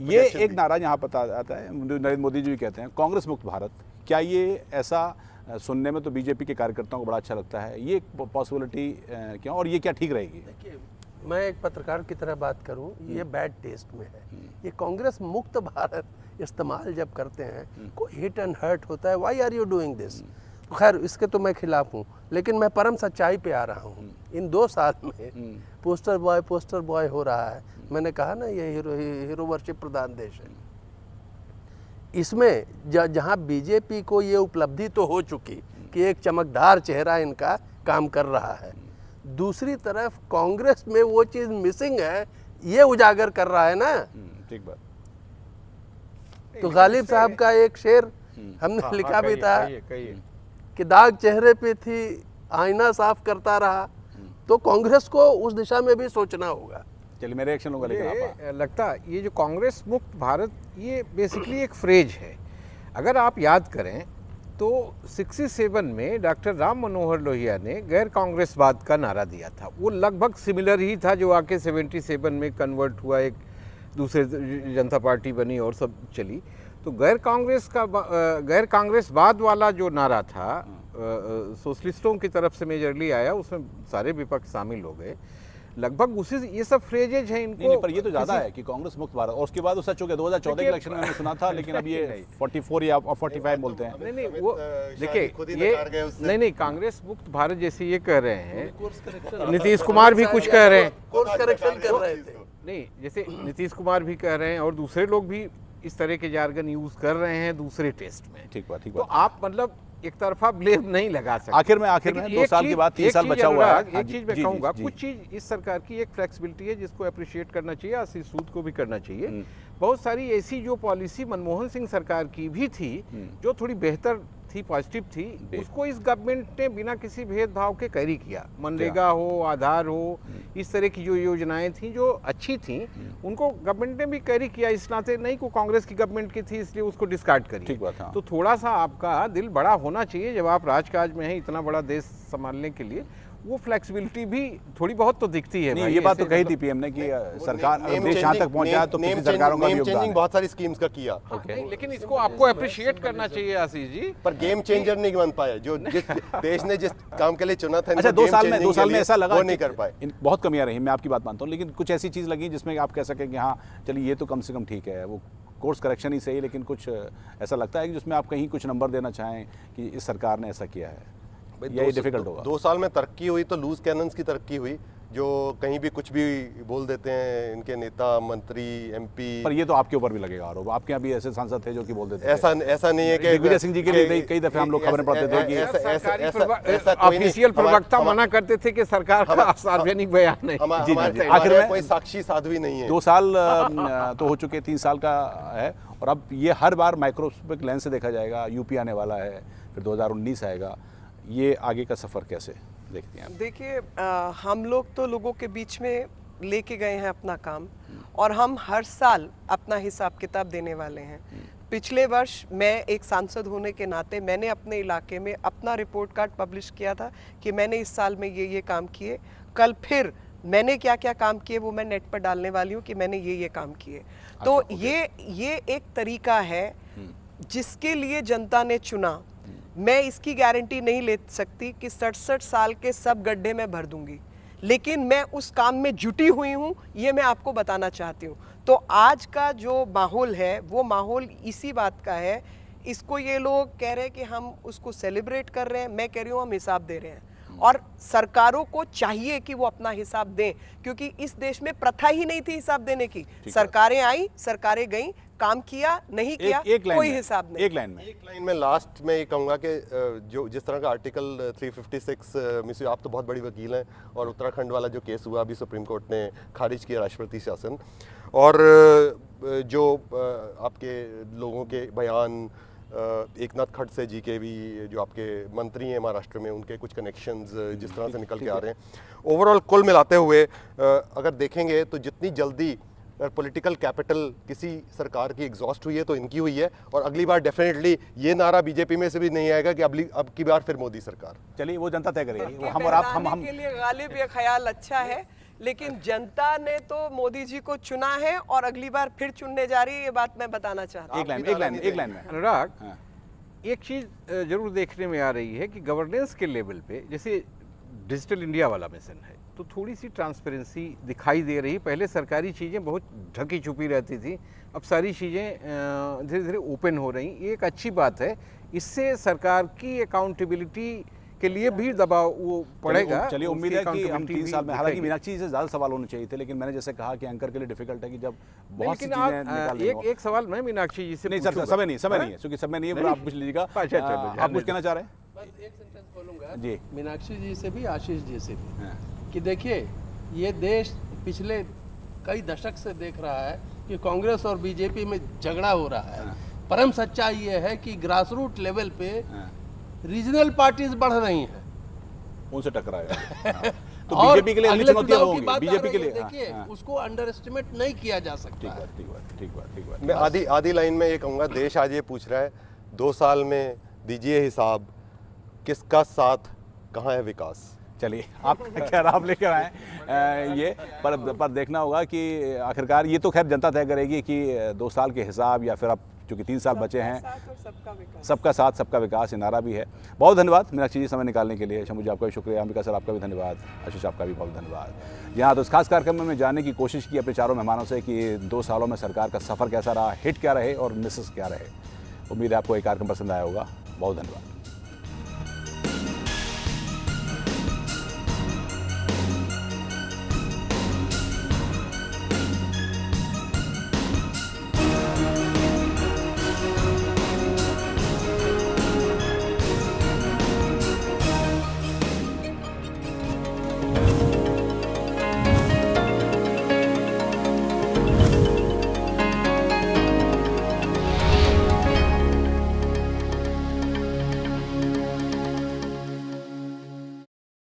ये एक नारा यहाँ पता आता है, नरेंद्र मोदी जी भी कहते हैं कांग्रेस मुक्त भारत, क्या ये ऐसा सुनने में तो बीजेपी के कार्यकर्ताओं को बड़ा अच्छा लगता है, ये पॉसिबिलिटी क्यों, और ये क्या ठीक रहेगी?
देखिए, मैं एक पत्रकार की तरह बात करूं, ये बैड टेस्ट में है। ये कांग्रेस मुक्त भारत इस्तेमाल जब करते हैं कोई हिट एंड हर्ट होता है, why are you doing this. खैर इसके तो मैं खिलाफ हूँ, लेकिन मैं परम सच्चाई पे आ रहा हूँ। इन 2 साल में पोस्टर बॉय हो रहा है। मैंने कहा ना ये हीरो वर्शिप प्रधान देश है। इसमें जहाँ बीजेपी को ये उपलब्धि तो हो चुकी कि एक चमकदार चेहरा इनका काम कर रहा है, दूसरी तरफ कांग्रेस में वो चीज़ मिसिंग है, ये उजागर कर रहा है ना।
ठीक बात।
तो गालिब साहब का एक शेर हमने लिखा भी था कि दाग चेहरे पे थी, आईना साफ करता रहा। तो कांग्रेस को उस दिशा में भी सोचना होगा।
चलिए मेरे एक्शन होगा, लेकिन
लगता ये जो कांग्रेस मुक्त भारत, ये बेसिकली एक फ्रेज है। अगर आप याद करें तो 67 में डॉक्टर राम मनोहर लोहिया ने गैर कांग्रेसवाद का नारा दिया था। वो लगभग सिमिलर ही था जो आके 77 में कन्वर्ट हुआ, एक दूसरे जनता पार्टी बनी और सब चली। तो गैर कांग्रेसवाद वाला जो नारा था सोशलिस्टों की तरफ से मेजरली आया, उसमें सारे विपक्ष शामिल हो गए। लगभग उसी ये सब फ्रेजेज हैं इनको।
नहीं, पर ये तो ज़्यादा है कि कांग्रेस मुक्त भारत, और उसके बाद वो सच हो गया 2014 के इलेक्शन में मैंने सुना था, लेकिन अब ये 44 या 45 बोलते हैं।
नहीं वो देखिए, ये नहीं कांग्रेस मुक्त भारत जैसे ये कह रहे हैं, नीतीश कुमार भी कुछ कह रहे हैं,
कोर्स करेक्शन कर रहे थे।
नहीं, जैसे नीतीश कुमार भी कह रहे हैं और दूसरे लोग भी इस तरह के जार्गन यूज कर रहे हैं दूसरे टेस्ट में।
ठीक बात।
तो आप मतलब एक तरफा ब्लेम नहीं लगा सकते।
आखिर में
लेकिन
2
एक
साल के
चीज-
बाद 3
एक
साल
चीज
बचा हुआ है।
अनुराग,
हाँ
एक
जी,
चीज मैं
जी,
कहूंगा,
जी।
कुछ चीज इस सरकार की एक फ्लेक्सिबिलिटी है जिसको अप्रिशिएट करना चाहिए, आशीष सूद को भी करना चाहिए। बहुत सारी ऐसी जो पॉलिसी मनमोहन सिंह सरकार की भी थी जो थोड़ी बेहतर थी, पॉजिटिव थी, उसको इस गवर्नमेंट ने बिना किसी भेदभाव के कैरी किया। मनरेगा हो, आधार हो, इस तरह की जो योजनाएं थी जो अच्छी थी, उनको गवर्नमेंट ने भी कैरी किया। इस नाते नहीं को कांग्रेस की गवर्नमेंट की थी इसलिए उसको डिस्कार्ड करिए।
ठीक बात, हाँ।
तो थोड़ा सा आपका दिल बड़ा होना चाहिए जब आप राजकाज में हैं, इतना बड़ा देश संभालने के लिए। वो फ्लेक्सिबिलिटी भी थोड़ी बहुत तो दिखती है
नहीं,
भाई,
ये बात
ऐसे
तो कही
मतलब-
थी पीएम ने कि सरकार अगर देश यहाँ तक पहुंचा है तो पिछली सरकारों का भी
नेम
योगदान
चेंजिंग
है।
बहुत सारी स्कीम्स का किया,
नहीं, लेकिन इसको आपको अप्रिशिएट करना चाहिए आशीष जी।
पर गेम चेंजर नहीं बन पाया। जो जिस देश ने जिस काम के लिए चुना था,
अच्छा,
इनको
2
game
साल में
changing के लिए
ऐसा लगा
वो
कि
नहीं कर पाए।
बहुत कमियां रही, मैं आपकी बात मानता हूँ, लेकिन कुछ ऐसी चीज़ लगी जिसमें आप कह सकें कि हाँ चलिए ये तो कम से कम ठीक है, वो कोर्स करेक्शन ही सही, लेकिन कुछ ऐसा लगता है कि जिसमें आप कहीं कुछ नंबर देना चाहें कि इस सरकार ने ऐसा किया है, यही डिफिकल्ट होगा।
2 साल में तरक्की हुई तो लूज कैनन्स की तरक्की हुई, जो कहीं भी कुछ भी बोल देते हैं इनके नेता, मंत्री, एमपी।
पर ये तो आपके ऊपर भी लगेगा आरोप, आपके यहाँ भी ऐसे सांसद थे जो कि बोल देते थे।
ऐसा नहीं है कि
दिग्विजय सिंह जी के लिए कई दफे हम लोग खबरें पढ़ते थे कि
ऑफिशियल प्रवक्ता मना करते थे कि सरकार का सार्वजनिक बयान नहीं।
आखिर में
कोई साक्षी साधु ही नहीं है।
2 साल तो हो चुके, 3 साल का है, और अब ये हर बार माइक्रोस्कोपिक लेंस से देखा जाएगा। यूपी आने वाला है, फिर 2019 आएगा, ये आगे का सफर कैसे देखते हैं आप?
देखिए, हम लोग तो लोगों के बीच में लेके गए हैं अपना काम, और हम हर साल अपना हिसाब किताब देने वाले हैं। पिछले वर्ष मैं एक सांसद होने के नाते मैंने अपने इलाके में अपना रिपोर्ट कार्ड पब्लिश किया था कि मैंने इस साल में ये काम किए। कल फिर मैंने क्या क्या काम किए वो मैं नेट पर डालने वाली हूँ कि मैंने ये काम किए। तो ये एक तरीका है जिसके लिए जनता ने चुना। मैं इसकी गारंटी नहीं ले सकती कि 67 साल के सब गड्ढे में भर दूंगी, लेकिन मैं उस काम में जुटी हुई हूँ, ये मैं आपको बताना चाहती हूँ। तो आज का जो माहौल है वो माहौल इसी बात का है। इसको ये लोग कह रहे हैं कि हम उसको सेलिब्रेट कर रहे हैं, मैं कह रही हूँ हम हिसाब दे रहे हैं। और सरकारों को चाहिए कि वो अपना हिसाब दें, क्योंकि इस देश में प्रथा ही नहीं थी हिसाब देने की। सरकारें आई, सरकारें गईं, काम किया नहीं किया, कोई हिसाब नहीं।
एक लाइन में
लास्ट में ये कहूँगा कि जो जिस तरह का आर्टिकल 356 में से, आप तो बहुत बड़ी वकील हैं, और उत्तराखंड वाला जो केस हुआ अभी सुप्रीम कोर्ट ने खारिज किया, राष्ट्रपति शासन, और जो आपके लोगों के बयान, एकनाथ खड़से जी के भी जो आपके मंत्री हैं महाराष्ट्र में, उनके कुछ कनेक्शंस जिस तरह से निकल के आ रहे हैं, ओवरऑल कुल मिलाते हुए अगर देखेंगे तो जितनी जल्दी पॉलिटिकल कैपिटल किसी सरकार की एग्जॉस्ट हुई है तो इनकी हुई है, और अगली बार डेफिनेटली ये नारा बीजेपी में से भी नहीं आएगा कि अब की बार फिर मोदी सरकार।
चलिए वो जनता तय करेगी, वो हम और आप हम
के लिए गालिब ये ख्याल अच्छा है, लेकिन जनता ने तो मोदी जी को चुना है और अगली बार फिर चुनने जा रही है, ये बात मैं बताना चाहता हूँ।
एक लाइन में
अनुराग, एक चीज जरूर देखने में आ रही है कि गवर्नेंस के लेवल पे, जैसे डिजिटल इंडिया वाला मिशन है, तो थोड़ी सी ट्रांसपेरेंसी दिखाई दे रही। पहले सरकारी चीज़ें बहुत ढकी छुपी रहती थी, अब सारी चीज़ें धीरे धीरे ओपन हो रही। ये एक अच्छी बात है, इससे सरकार की अकाउंटेबिलिटी के लिए भी दबाव वो पड़ेगा।
चलिए उम्मीद है कि हम 3 साल में, हालांकि मीनाक्षी जी से ज़्यादा सवाल होने चाहिए थे, लेकिन मैंने जैसे कहा कि एंकर के लिए डिफिकल्ट है कि जब बहुत सी चीज़ें निकालनी हो।
एक सवाल मैं मीनाक्षी जी से
नहीं सर, समय नहीं है, क्योंकि समय नहीं है, आप पूछ लीजिएगा। आप कुछ कहना चाह रहे हैं?
एक सेंटेंस बोलूंगा
जी,
मीनाक्षी जी से भी, आशीष जी से भी, कि देखिए ये देश पिछले कई दशक से देख रहा है कि कांग्रेस और बीजेपी में झगड़ा हो रहा है। परम सच्चाई ये है कि ग्रासरूट लेवल पे रीजनल पार्टीज बढ़ रही हैं,
उनसे टकराएगा। तो
और
बीजेपी के लिए
अगले
चुनौतियां
चुनाव की
होंगी,
बात आ
बीजेपी के
रही
लिए।
है, देखिए उसको अंडर एस्टिमेट नहीं किया जा सकता है।
ठीक बात।
मैं आधी लाइन में ये कहूँगा, देश आज ये पूछ रहा है 2 साल में दीजिए हिसाब, किसका साथ, कहाँ है विकास।
चलिए आप खैर आप लेकर आए ये, पर देखना होगा कि आखिरकार ये तो खैर जनता तय करेगी कि 2 साल के हिसाब, या फिर अब चूँकि 3 साल बचे हैं, सबका साथ सबका विकास, ये नारा भी है। बहुत धन्यवाद मीनाक्षी जी समय निकालने के लिए। शंभू जी आपका भी शुक्रिया, अंबिका सर आपका भी धन्यवाद, आशीष आपका भी बहुत धन्यवाद। यहाँ तो इस खास कार्यक्रम में जानने की कोशिश की अपने चारों मेहमानों से कि 2 सालों में सरकार का सफ़र कैसा रहा, हिट क्या रहे और मिसेस क्या रहे। उम्मीद है आपको ये कार्यक्रम पसंद आया होगा। बहुत धन्यवाद।